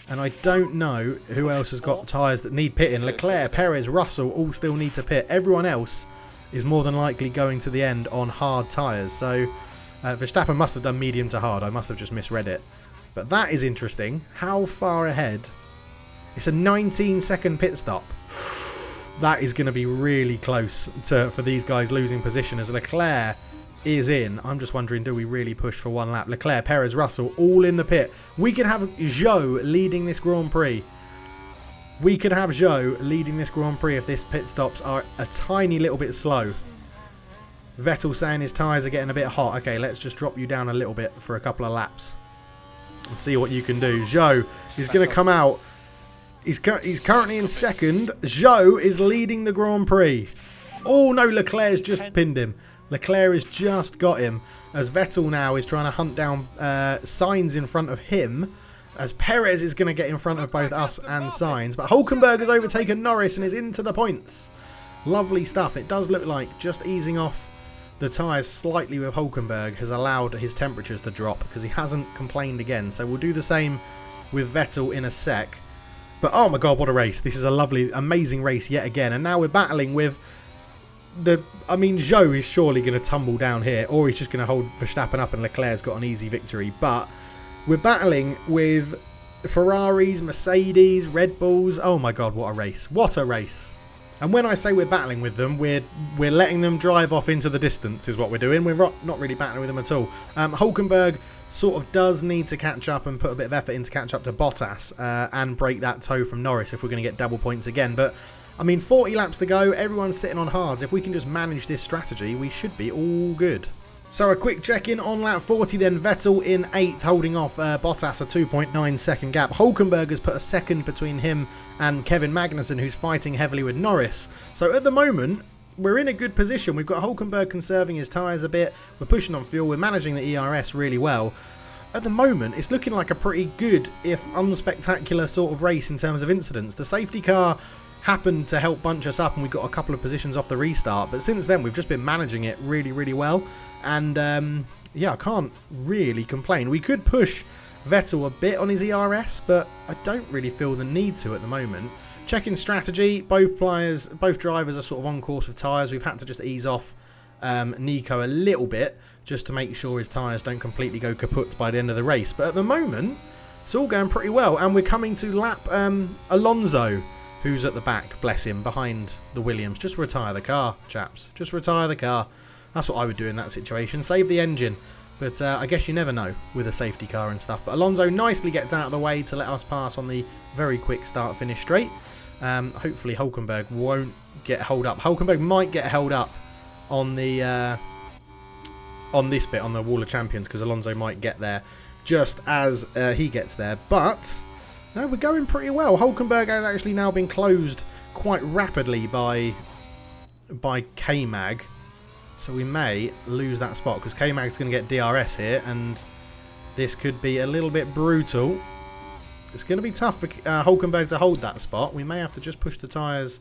And I don't know who else has got tyres that need pitting. Leclerc, Perez, Russell all still need to pit. Everyone else is more than likely going to the end on hard tyres. So Verstappen must have done medium to hard. I must have just misread it. But that is interesting. How far ahead? It's a 19-second pit stop. That is going to be really close for these guys losing position as Leclerc is in. I'm just wondering, do we really push for one lap? Leclerc, Perez, Russell, all in the pit. We could have Zhou leading this Grand Prix. We could have Zhou leading this Grand Prix if this pit stops are a tiny little bit slow. Vettel saying his tyres are getting a bit hot. Okay, let's just drop you down a little bit for a couple of laps and see what you can do. Zhou is going to come out. He's currently in 2nd. Zhou is leading the Grand Prix. Oh no, Leclerc's just pinned him. Leclerc has just got him as Vettel now is trying to hunt down Sainz in front of him as Perez is going to get in front of both us and Sainz. But Hulkenberg has overtaken Norris and is into the points. Lovely stuff. It does look like just easing off the tyres slightly with Hulkenberg has allowed his temperatures to drop because he hasn't complained again. So we'll do the same with Vettel in a sec. But oh my god, what a race. This is a lovely, amazing race yet again. And now we're battling with Zhou is surely going to tumble down here, or he's just going to hold Verstappen up and Leclerc's got an easy victory. But we're battling with Ferraris, Mercedes, Red Bulls. Oh my god, what a race. What a race. And when I say we're battling with them, we're letting them drive off into the distance is what we're doing. We're not really battling with them at all. Hulkenberg sort of does need to catch up and put a bit of effort in to catch up to Bottas and break that toe from Norris if we're going to get double points again. But 40 laps to go, everyone's sitting on hards. If we can just manage this strategy, we should be all good. So a quick check-in on lap 40 then. Vettel in 8th, holding off Bottas a 2.9 second gap. Hulkenberg has put a second between him and Kevin Magnussen, who's fighting heavily with Norris. So at the moment, we're in a good position. We've got Hulkenberg conserving his tyres a bit. We're pushing on fuel. We're managing the ERS really well. At the moment, it's looking like a pretty good, if unspectacular, sort of race in terms of incidents. The safety car happened to help bunch us up and we got a couple of positions off the restart, but since then we've just been managing it really, really well. And yeah, I can't really complain. We could push Vettel a bit on his ERS, but I don't really feel the need to at the moment. Checking strategy, both drivers are sort of on course with tyres. We've had to just ease off Nico a little bit just to make sure his tyres don't completely go kaput by the end of the race. But at the moment, it's all going pretty well. And we're coming to lap Alonso, who's at the back, bless him, behind the Williams. Just retire the car, chaps. Just retire the car. That's what I would do in that situation. Save the engine. But I guess you never know with a safety car and stuff. But Alonso nicely gets out of the way to let us pass on the very quick start-finish straight. Hopefully Hulkenberg won't get held up. Hulkenberg might get held up on the on this bit, on the Wall of Champions, because Alonso might get there just as he gets there. But no, we're going pretty well. Hulkenberg has actually now been closed quite rapidly by K-Mag. So we may lose that spot because K-Mag's going to get DRS here, and this could be a little bit brutal. It's going to be tough for Hulkenberg to hold that spot. We may have to just push the tyres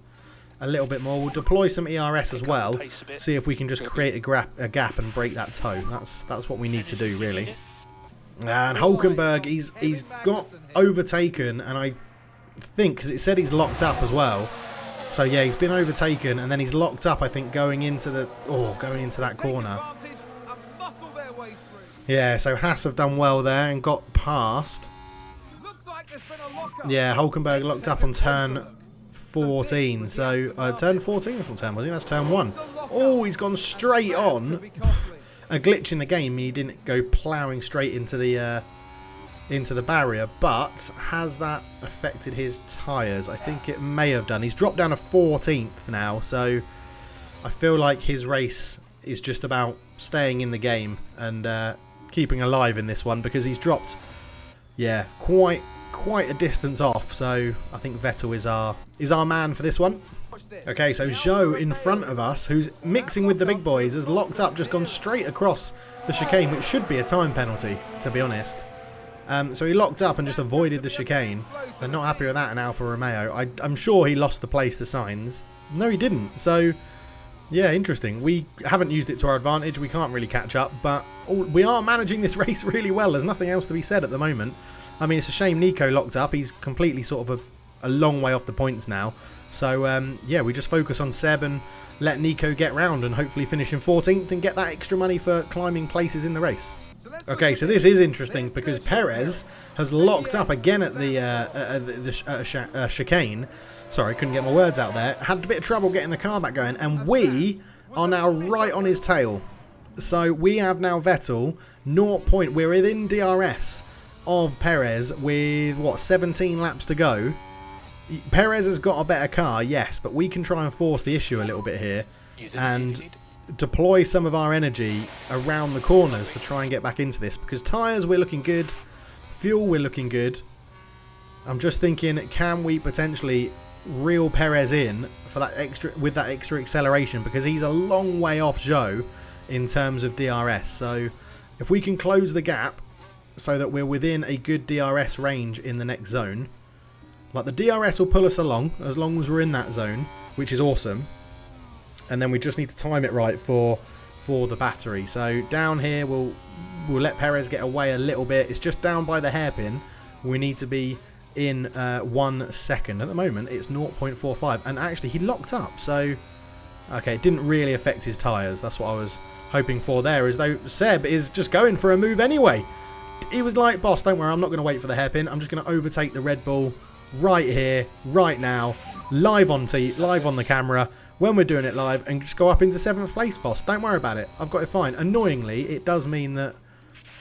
a little bit more. We'll deploy some ERS as well. See if we can just create a gap and break that toe. That's what we need to do, really. And Hulkenberg, he's got overtaken, and I think, because it said he's locked up as well. So yeah, he's been overtaken, and then he's locked up, I think, going into that corner. Yeah, so Haas have done well there and got past. Yeah, Hulkenberg locked up on turn 14. So turn 14 or turn 14? That's turn 1. Oh, he's gone straight on. A glitch in the game. He didn't go ploughing straight into the barrier, but has that affected his tyres? I think it may have done. He's dropped down to 14th now, so I feel like his race is just about staying in the game and keeping alive in this one, because he's dropped, yeah, quite quite a distance off, so I think Vettel is our man for this one. Okay, so Zhou in front of us, who's mixing with the big boys, has locked up, just gone straight across the chicane, which should be a time penalty, to be honest. So he locked up and just avoided the chicane. So not happy with that in Alfa Romeo. I'm sure he lost the place to Sainz. No, he didn't. So, yeah, interesting. We haven't used it to our advantage. We can't really catch up, but we are managing this race really well. There's nothing else to be said at the moment. I mean, it's a shame Nico locked up. He's completely sort of a long way off the points now. So, yeah, we just focus on Seb and let Nico get round and hopefully finish in 14th and get that extra money for climbing places in the race. Okay, so this is interesting because Perez has locked up again at the chicane. Sorry, couldn't get my words out there. Had a bit of trouble getting the car back going, and we are now right on his tail. So we have now Vettel, 0 point. We're within DRS of Perez with, what, 17 laps to go. Perez has got a better car, yes, but we can try and force the issue a little bit here and deploy some of our energy around the corners to try and get back into this, because tyres, we're looking good, fuel, we're looking good. I'm just thinking, can we potentially reel Perez in for that extra acceleration, because he's a long way off Zhou in terms of DRS. So if we can close the gap so that we're within a good DRS range in the next zone, like the DRS will pull us along as long as we're in that zone, which is awesome. And then we just need to time it right for the battery. So down here we'll let Perez get away a little bit. It's just down by the hairpin. We need to be in 1 second. At the moment it's 0.45, and actually he locked up. So okay, it didn't really affect his tyres. That's what I was hoping for there, as though Seb is just going for a move anyway. He was like, boss, don't worry, I'm not going to wait for the hairpin. I'm just going to overtake the Red Bull right here, right now, live on the camera, when we're doing it live, and just go up into 7th place, boss. Don't worry about it. I've got it fine. Annoyingly, it does mean that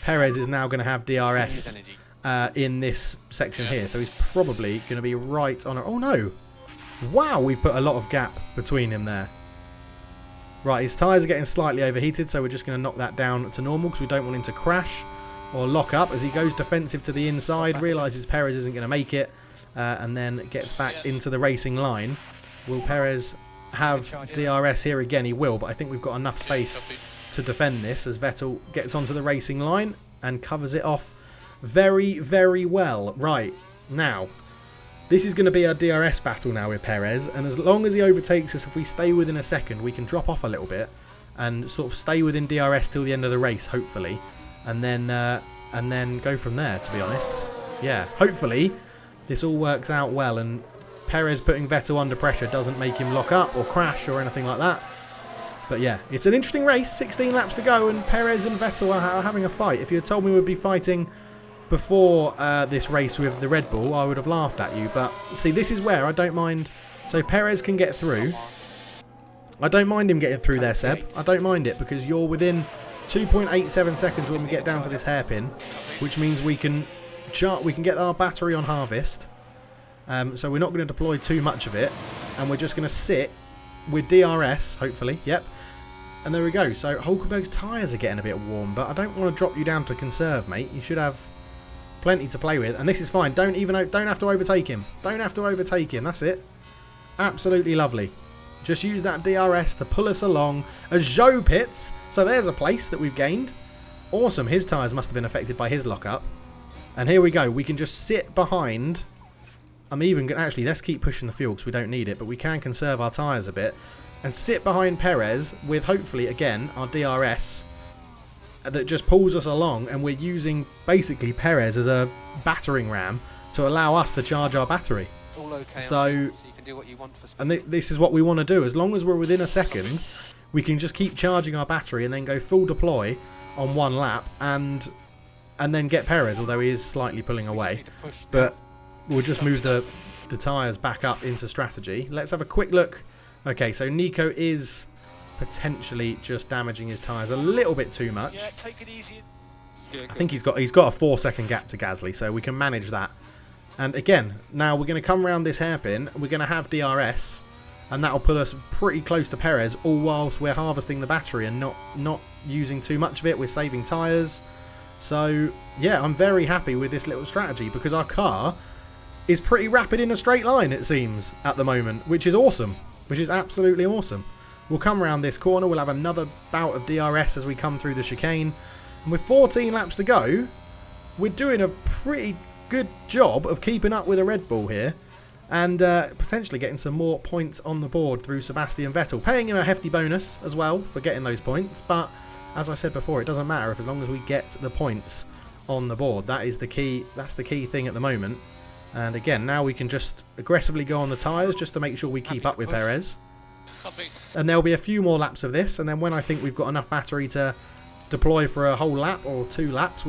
Perez is now going to have DRS in this section here, so he's probably going to be right on. Oh no! Wow, we've put a lot of gap between him there. Right, his tyres are getting slightly overheated, so we're just going to knock that down to normal because we don't want him to crash or lock up as he goes defensive to the inside, realises Perez isn't going to make it, and then gets back into the racing line. Will Perez have DRS here again? He will, but I think we've got enough space to defend this as Vettel gets onto the racing line and covers it off very, very well. Right, now, this is going to be our DRS battle now with Perez, and as long as he overtakes us, if we stay within a second, we can drop off a little bit and sort of stay within DRS till the end of the race, hopefully, and then go from there, to be honest. Yeah, hopefully this all works out well, and Perez putting Vettel under pressure doesn't make him lock up or crash or anything like that. But yeah, it's an interesting race, 16 laps to go, and Perez and Vettel are having a fight. If you had told me we'd be fighting before this race with the Red Bull, I would have laughed at you. But see, this is where I don't mind. So Perez can get through. I don't mind him getting through there, Seb. I don't mind it, because you're within 2.87 seconds when we get down to this hairpin, which means we can get our battery on harvest. So we're not going to deploy too much of it, and we're just going to sit with DRS, hopefully. Yep. And there we go. So Hulkenberg's tyres are getting a bit warm, but I don't want to drop you down to conserve, mate. You should have plenty to play with, and this is fine. Don't have to overtake him. Don't have to overtake him. That's it. Absolutely lovely. Just use that DRS to pull us along as Zhou pits. So there's a place that we've gained. Awesome. His tyres must have been affected by his lockup. And here we go. We can just sit behind. I'm even going to actually, let's keep pushing the fuel because we don't need it, but we can conserve our tyres a bit and sit behind Perez with hopefully, again, our DRS that just pulls us along, and we're using basically Perez as a battering ram to allow us to charge our battery. All okay, so you can do what you want for and this is what we want to do. As long as we're within a second, we can just keep charging our battery and then go full deploy on 1 lap and then get Perez, although he is slightly pulling away. But we'll just move the tyres back up into strategy. Let's have a quick look. Okay, so Nico is potentially just damaging his tyres a little bit too much. Yeah, take it easy. I think he's got a 4-second gap to Gasly, so we can manage that. And again, now we're going to come around this hairpin. We're going to have DRS, and that'll put us pretty close to Perez, all whilst we're harvesting the battery and not using too much of it. We're saving tyres. So, yeah, I'm very happy with this little strategy because our car is pretty rapid in a straight line, it seems, at the moment, which is awesome, which is absolutely awesome. We'll come around this corner, we'll have another bout of DRS as we come through the chicane, and with 14 laps to go, we're doing a pretty good job of keeping up with a Red Bull here, and potentially getting some more points on the board through Sebastian Vettel, paying him a hefty bonus as well for getting those points, but as I said before, it doesn't matter as long as we get the points on the board. That is the key, that's the key thing at the moment. And again, now we can just aggressively go on the tyres just to make sure we keep up with Perez. And there'll be a few more laps of this, and then when I think we've got enough battery to deploy for a whole lap or 2 laps,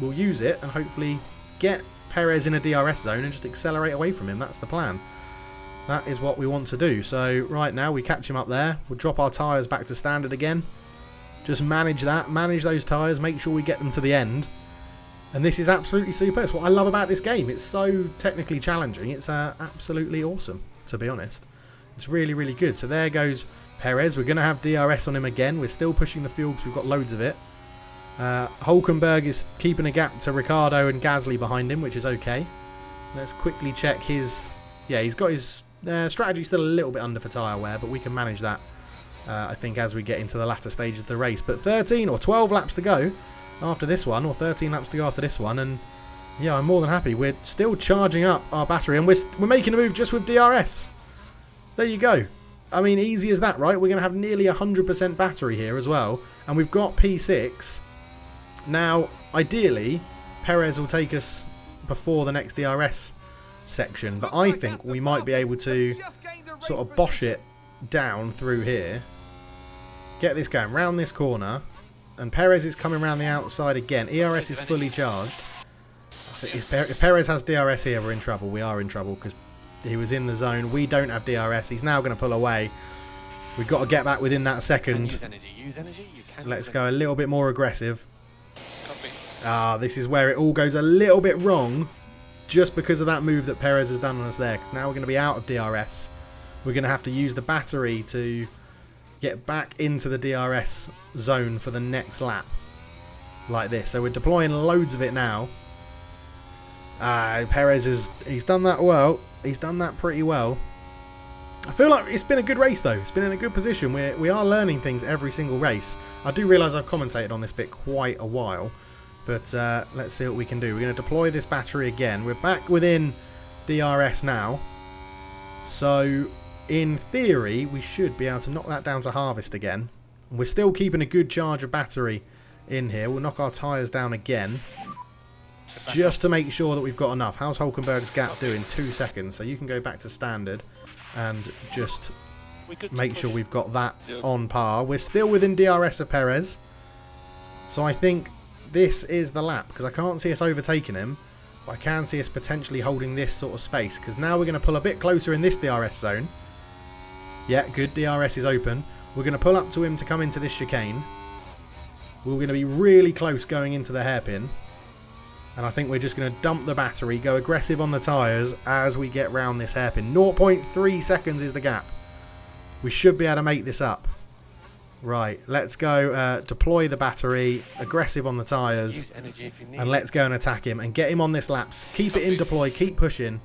we'll use it and hopefully get Perez in a DRS zone and just accelerate away from him. That's the plan. That is what we want to do. So right now we catch him up there. We'll drop our tyres back to standard again. Just manage that, manage those tyres, make sure we get them to the end. And this is absolutely super. It's what I love about this game. It's so technically challenging. It's absolutely awesome, to be honest. It's really, really good. So there goes Perez. We're going to have DRS on him again. We're still pushing the fuel because we've got loads of it. Hulkenberg is keeping a gap to Ricciardo and Gasly behind him, which is okay. Let's quickly check his... Yeah, he's got his strategy still a little bit under for tyre wear, but we can manage that, I think, as we get into the latter stages of the race. But 13 or 12 laps to go after this one, or 13 laps to go after this one, and yeah, I'm more than happy. We're still charging up our battery, and we're making a move just with DRS. There you go. I mean, easy as that, right? We're going to have nearly 100% battery here as well, and we've got P6. Now, ideally, Perez will take us before the next DRS section, but I think we might be able to sort of bosh it down through here, get this going round this corner, and Perez is coming around the outside again. ERS is fully charged. If Perez has DRS here, we're in trouble. We are in trouble because he was in the zone. We don't have DRS. He's now going to pull away. We've got to get back within that second. Use energy. Let's go a little bit more aggressive. This is where it all goes a little bit wrong just because of that move that Perez has done on us there. Because now we're going to be out of DRS. We're going to have to use the battery to get back into the DRS zone for the next lap. Like this. So we're deploying loads of it now. Perez he's done that well. He's done that pretty well. I feel like it's been a good race though. It's been in a good position. We are learning things every single race. I do realise I've commentated on this bit quite a while. But let's see what we can do. We're going to deploy this battery again. We're back within DRS now. So in theory, we should be able to knock that down to harvest again. And we're still keeping a good charge of battery in here. We'll knock our tyres down again. Just to make sure that we've got enough. How's Hulkenberg's gap doing? 2 seconds. So you can go back to standard and just make sure we've got that on par. We're still within DRS of Perez. So I think this is the lap. Because I can't see us overtaking him. But I can see us potentially holding this sort of space. Because now we're going to pull a bit closer in this DRS zone. Yeah, good. DRS is open. We're going to pull up to him to come into this chicane. We're going to be really close going into the hairpin. And I think we're just going to dump the battery, go aggressive on the tyres as we get round this hairpin. 0.3 seconds is the gap. We should be able to make this up. Right, let's go deploy the battery, aggressive on the tyres, and let's go and attack him and get him on this laps. Keep it in deploy, keep pushing,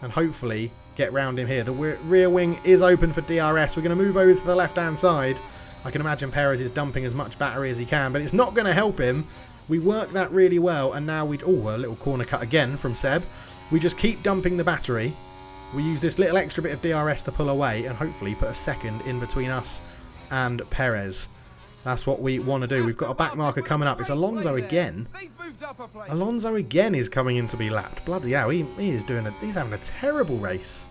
and hopefully get round him here. The rear wing is open for DRS. We're going to move over to the left-hand side. I can imagine Perez is dumping as much battery as he can, but it's not going to help him. We work that really well, and now we... Oh, a little corner cut again from Seb. We just keep dumping the battery. We use this little extra bit of DRS to pull away and hopefully put a second in between us and Perez. That's what we want to do. We've got a back marker coming up. It's Alonso again. Alonso again is coming in to be lapped. Bloody hell, he is doing he's having a terrible race.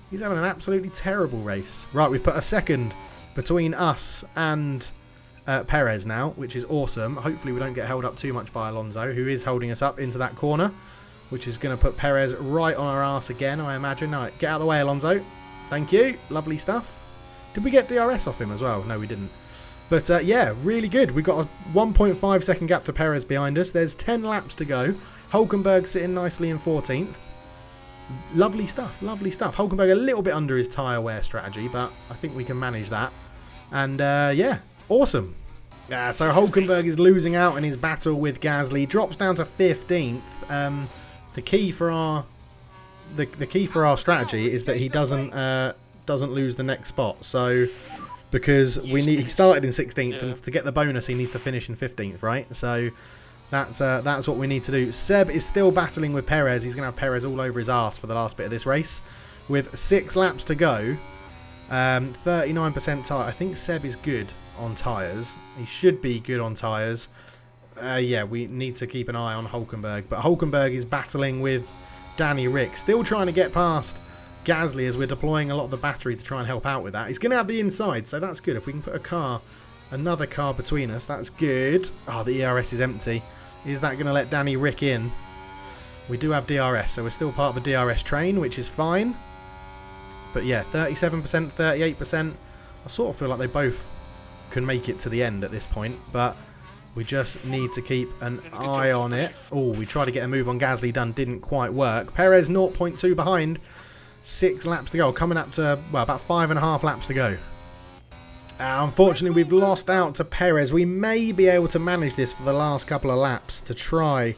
He's having an absolutely terrible race. Right, we've put a second between us and Perez now, which is awesome. Hopefully we don't get held up too much by Alonso, who is holding us up into that corner, which is going to put Perez right on our arse again, I imagine. All right, get out of the way, Alonso. Thank you. Lovely stuff. Did we get DRS off him as well? No, we didn't. But yeah, really good. We've got a 1.5 second gap to Perez behind us. There's 10 laps to go. Hulkenberg sitting nicely in 14th. Lovely stuff, lovely stuff. Hulkenberg a little bit under his tyre wear strategy, but I think we can manage that. And yeah, awesome. So Hulkenberg is losing out in his battle with Gasly. Drops down to 15th. The key for our strategy is that he doesn't lose the next spot. So because he started in 16th, and to get the bonus he needs to finish in 15th, right? So that's what we need to do. Seb is still battling with Perez. He's going to have Perez all over his arse for the last bit of this race. With 6 laps to go, 39% tyre. I think Seb is good on tyres. He should be good on tyres. Yeah, we need to keep an eye on Hulkenberg. But Hulkenberg is battling with Danny Rick. Still trying to get past Gasly as we're deploying a lot of the battery to try and help out with that. He's going to have the inside, so that's good. If we can put another car between us, that's good. Oh, the ERS is empty. Is that going to let Danny Rick in? We do have DRS, so we're still part of the DRS train, which is fine. But yeah, 37%, 38%. I sort of feel like they both can make it to the end at this point, but we just need to keep an eye on it. Oh, we tried to get a move on Gasly done, didn't quite work. Perez 0.2 behind, 6 laps to go, coming up to, well, about 5.5 laps to go. Unfortunately, we've lost out to Perez. We may be able to manage this for the last couple of laps to try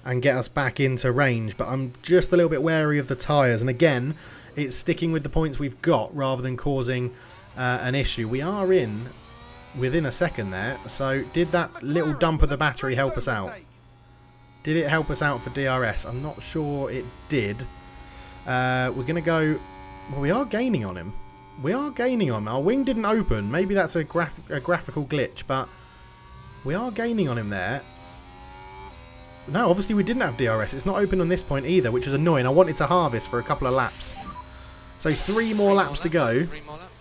and get us back into range, but I'm just a little bit wary of the tyres, and again, it's sticking with the points we've got rather than causing an issue. We are within a second there, so did that little dump of the battery help us out? Did it help us out for DRS? I'm not sure it did. We're going to go... Well, we are gaining on him. We are gaining on him. Our wing didn't open. Maybe that's a graphical glitch, but we are gaining on him there. No, obviously we didn't have DRS. It's not open on this point either, which is annoying. I wanted to harvest for a couple of laps. So 3 more laps to go. 3 more laps.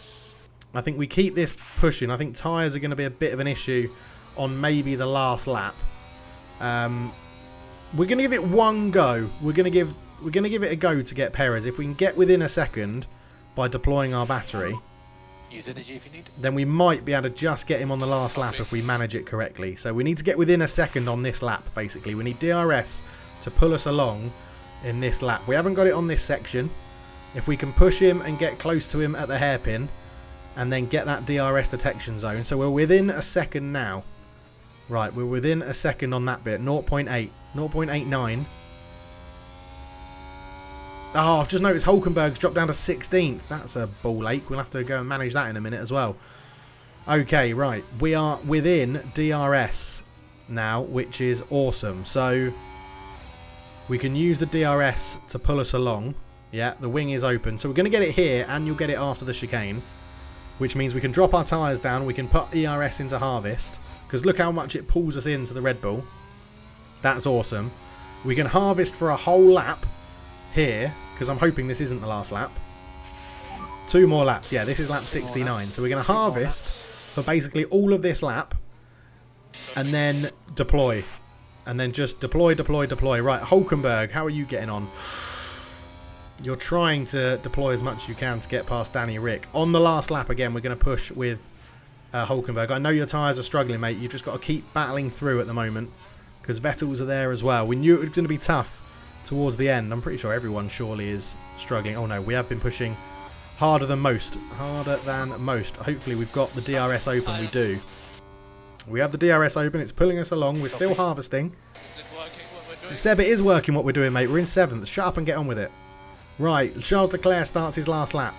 I think we keep this pushing. I think tyres are going to be a bit of an issue on maybe the last lap. We're going to give it one go. We're going to give it a go to get Perez. If we can get within a second by deploying our battery, Use energy if you need. then we might be able to just get him on the last lap if we manage it correctly. So we need to get within a second on this lap, basically. We need DRS to pull us along in this lap. We haven't got it on this section. If we can push him and get close to him at the hairpin and then get that DRS detection zone. So we're within a second now. Right, we're within a second on that bit. 0.8, 0.89. Oh, I've just noticed Hulkenberg's dropped down to 16th. That's a ball ache. We'll have to go and manage that in a minute as well. Okay, right. We are within DRS now, which is awesome. So we can use the DRS to pull us along. Yeah, the wing is open. So we're going to get it here, and you'll get it after the chicane, which means we can drop our tyres down. We can put ERS into harvest, because look how much it pulls us into the Red Bull. That's awesome. We can harvest for a whole lap here, because I'm hoping this isn't the last lap. 2 more laps. Yeah, this is lap 69. So we're going to harvest for basically all of this lap, and then deploy. And then just deploy, deploy, deploy. Right, Hulkenberg, how are you getting on? You're trying to deploy as much as you can to get past Danny Rick. On the last lap, again, we're going to push with Hulkenberg. I know your tyres are struggling, mate. You've just got to keep battling through at the moment, because Vettel's are there as well. We knew it was going to be tough towards the end. I'm pretty sure everyone surely is struggling. Oh, no, we have been pushing harder than most. Harder than most. Hopefully, we've got the DRS open. We do. We have the DRS open. It's pulling us along. We're still harvesting. Seb, it is working what we're doing, mate. We're in 7th. Shut up and get on with it. Right, Charles Leclerc starts his last lap.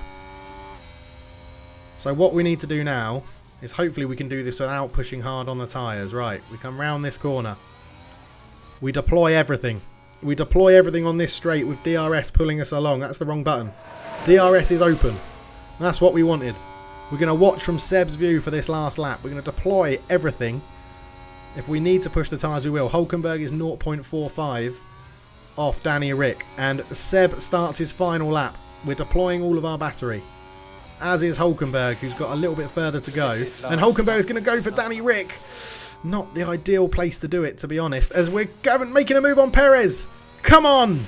So what we need to do now is hopefully we can do this without pushing hard on the tyres. Right, we come round this corner. We deploy everything. We deploy everything on this straight with DRS pulling us along. That's the wrong button. DRS is open. That's what we wanted. We're going to watch from Seb's view for this last lap. We're going to deploy everything. If we need to push the tyres, we will. Hulkenberg is 0.45 off Danny Rick, and Seb starts his final lap. We're deploying all of our battery, as is Hulkenberg, who's got a little bit further to go, and Hulkenberg is going to go for Danny Rick. Not the ideal place to do it, to be honest, as we're making a move on Perez. Come on,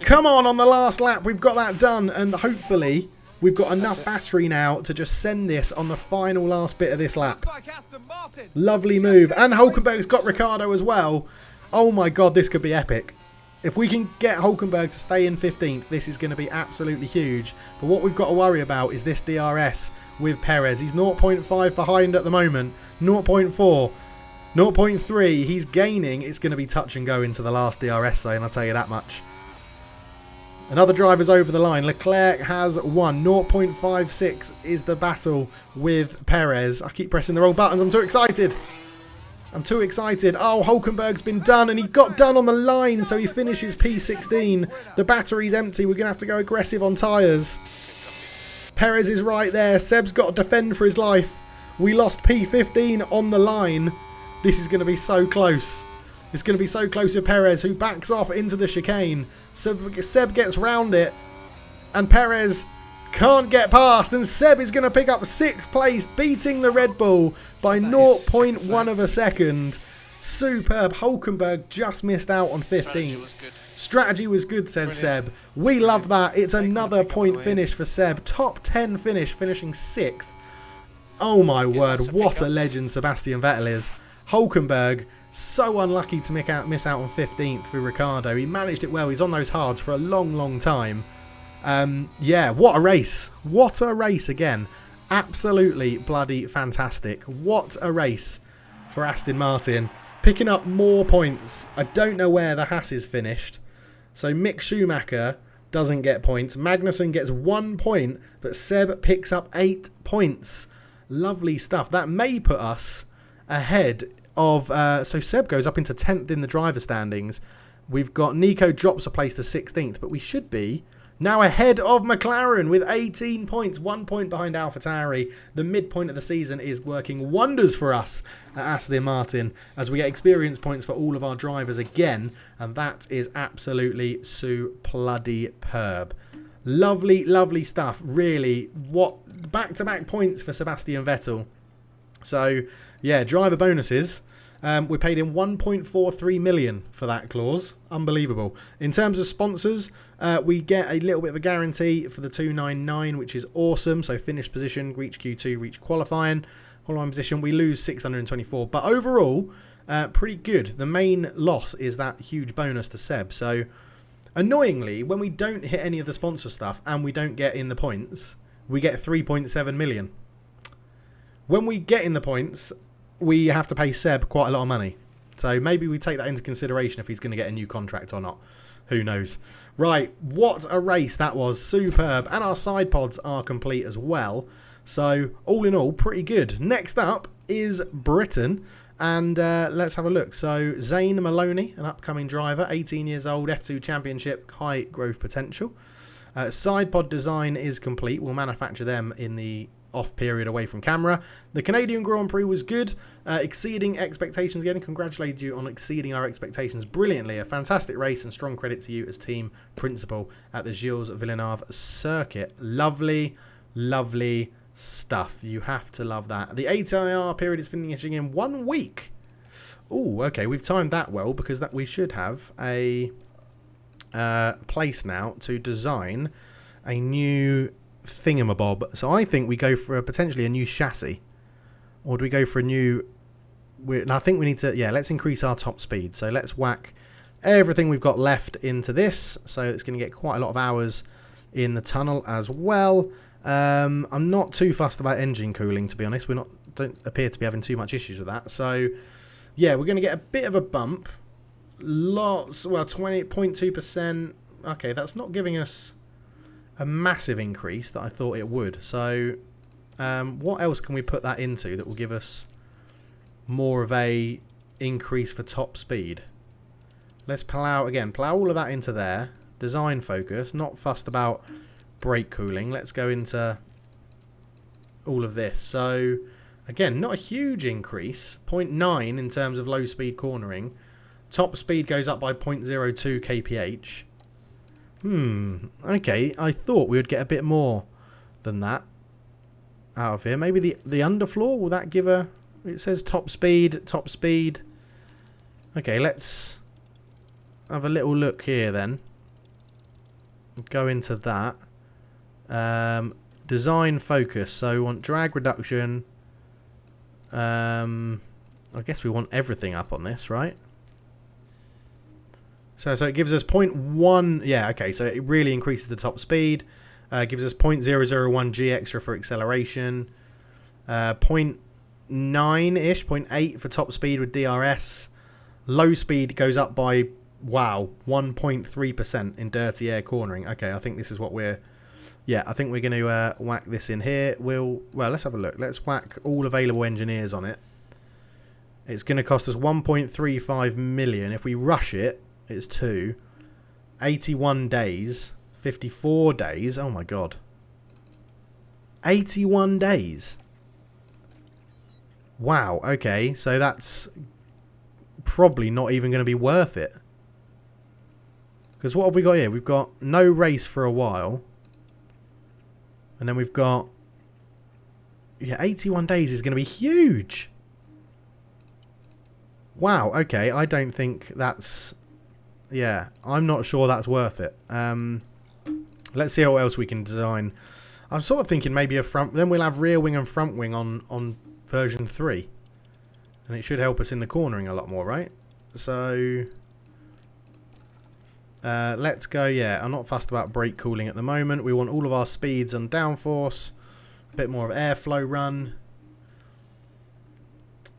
come on the last lap. We've got that done, and hopefully we've got enough battery now to just send this on the final last bit of this lap. Lovely move, and Hulkenberg's got Ricciardo as well. Oh my god, this could be epic. If we can get Hulkenberg to stay in 15th, this is going to be absolutely huge. But what we've got to worry about is this DRS with Perez. He's 0.5 behind at the moment. 0.4, 0.3. He's gaining. It's going to be touch and go into the last DRS zone, I'll tell you that much. Another driver's over the line. Leclerc has won. 0.56 is the battle with Perez. I keep pressing the wrong buttons. I'm too excited. I'm too excited. Oh, Hulkenberg's been done, and he got done on the line, so he finishes P16. The battery's empty. We're going to have to go aggressive on tyres. Perez is right there. Seb's got to defend for his life. We lost P15 on the line. This is going to be so close. It's going to be so close with Perez, who backs off into the chicane. Seb gets round it, and Perez can't get past, and Seb is going to pick up 6th place, beating the Red Bull by 0.1 of a second. Superb. Hulkenberg just missed out on 15th. Strategy was good, says Seb. We love that. It's another point finish for Seb. Top 10 finish, finishing 6th. Oh my word, what a legend Sebastian Vettel is. Hulkenberg, so unlucky to miss out on 15th through Ricciardo. He managed it well. He's on those hards for a long, long time. Yeah, what a race. What a race again. Absolutely bloody fantastic. What a race for Aston Martin. Picking up more points. I don't know where the Haas is finished. So Mick Schumacher doesn't get points. Magnussen gets 1 point, but Seb picks up 8 points. Lovely stuff. That may put us ahead of... so Seb goes up into 10th in the driver standings. We've got Nico drops a place to 16th, but we should be now ahead of McLaren with 18 points, 1 point behind AlphaTauri. The midpoint of the season is working wonders for us at Aston Martin as we get experience points for all of our drivers again, and that is absolutely superb. Lovely, lovely stuff. Really, what back-to-back points for Sebastian Vettel. So, yeah, driver bonuses. We paid in 1.43 million for that clause. Unbelievable. In terms of sponsors, we get a little bit of a guarantee for the 299, which is awesome. So finish position, reach Q2, reach qualifying position. We lose 624, but overall, pretty good. The main loss is that huge bonus to Seb. So annoyingly, when we don't hit any of the sponsor stuff and we don't get in the points, we get 3.7 million. When we get in the points, we have to pay Seb quite a lot of money. So maybe we take that into consideration if he's going to get a new contract or not. Who knows? Right, what a race that was. Superb. And our side pods are complete as well. So all in all, pretty good. Next up is Britain. And let's have a look. So Zane Maloney, an upcoming driver, 18 years old, F2 Championship, high growth potential. Side pod design is complete. We'll manufacture them in the off period away from camera. The Canadian Grand Prix was good, exceeding expectations again. Congratulate you on exceeding our expectations brilliantly. A fantastic race and strong credit to you as team principal at the Gilles Villeneuve circuit. Lovely, lovely stuff. You have to love that. The ATIR period is finishing in 1 week. Oh, okay, we've timed that well because that we should have a place now to design a new thingamabob. So I think we go for potentially a new chassis, or do we go for a new... I think we need to... Yeah, let's increase our top speed. So let's whack everything we've got left into this. So it's going to get quite a lot of hours in the tunnel as well. I'm not too fussed about engine cooling, to be honest. Don't appear to be having too much issues with that. So yeah, we're going to get a bit of a bump. Lots, well, 20.2%. Okay, that's not giving us a massive increase that I thought it would. So what else can we put that into that will give us more of a increase for top speed? Let's plow all of that into there. Design focus, not fussed about brake cooling. Let's go into all of this. So again, not a huge increase, 0.9 in terms of low speed cornering. Top speed goes up by 0.02 kph. Okay, I thought we would get a bit more than that out of here. Maybe the underfloor, will that give a... It says top speed. Okay, let's have a little look here then. Go into that. Design focus. So we want drag reduction. I guess we want everything up on this, right? So it gives us 0.1... Yeah, okay, so it really increases the top speed. Gives us 0.001 G extra for acceleration. 0.9-ish, 0.8 for top speed with DRS. Low speed goes up by, wow, 1.3% in dirty air cornering. Okay, I think this is what we're... Yeah, I think we're going to whack this in here. Well, let's have a look. Let's whack all available engineers on it. It's going to cost us 1.35 million. If we rush it, it's 2. 81 days. 54 days. Oh, my God. 81 days. Wow, okay. So that's probably not even going to be worth it. Because what have we got here? We've got no race for a while. And then we've got... Yeah, 81 days is going to be huge. Wow, okay. I don't think that's... Yeah, I'm not sure that's worth it. Let's see what else we can design. I'm sort of thinking maybe a front... Then we'll have rear wing and front wing on version 3. And it should help us in the cornering a lot more, right? So... let's go, yeah, I'm not fussed about brake cooling at the moment. We want all of our speeds on downforce. A bit more of airflow run.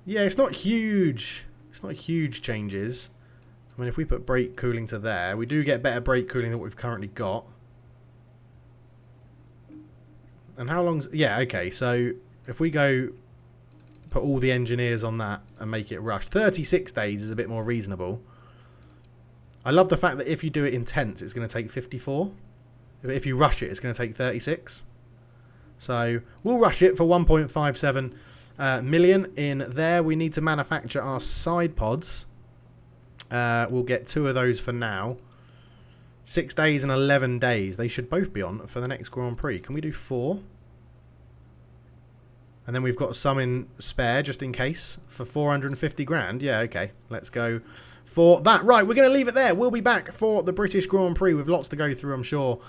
Yeah, it's not huge. It's not huge changes. I mean, if we put brake cooling to there, we do get better brake cooling than what we've currently got. And how long's... Yeah, okay, so if we go put all the engineers on that and make it rush, 36 days is a bit more reasonable. I love the fact that if you do it intense, it's going to take 54. If you rush it, it's going to take 36. So we'll rush it for 1.57 million in there. We need to manufacture our side pods. We'll get 2 of those for now. 6 days and 11 days. They should both be on for the next Grand Prix. Can we do 4? And then we've got some in spare just in case for 450 grand. Yeah, okay. Let's go for that. Right, we're going to leave it there. We'll be back for the British Grand Prix with lots to go through, I'm sure,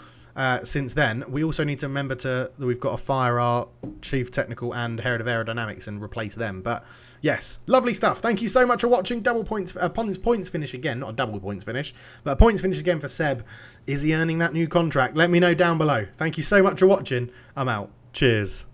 since then. We also need to remember that we've got to fire our Chief Technical and Head of Aerodynamics and replace them. But yes, lovely stuff. Thank you so much for watching. Double points, points finish again. Not a double points finish, but a points finish again for Seb. Is he earning that new contract? Let me know down below. Thank you so much for watching. I'm out. Cheers.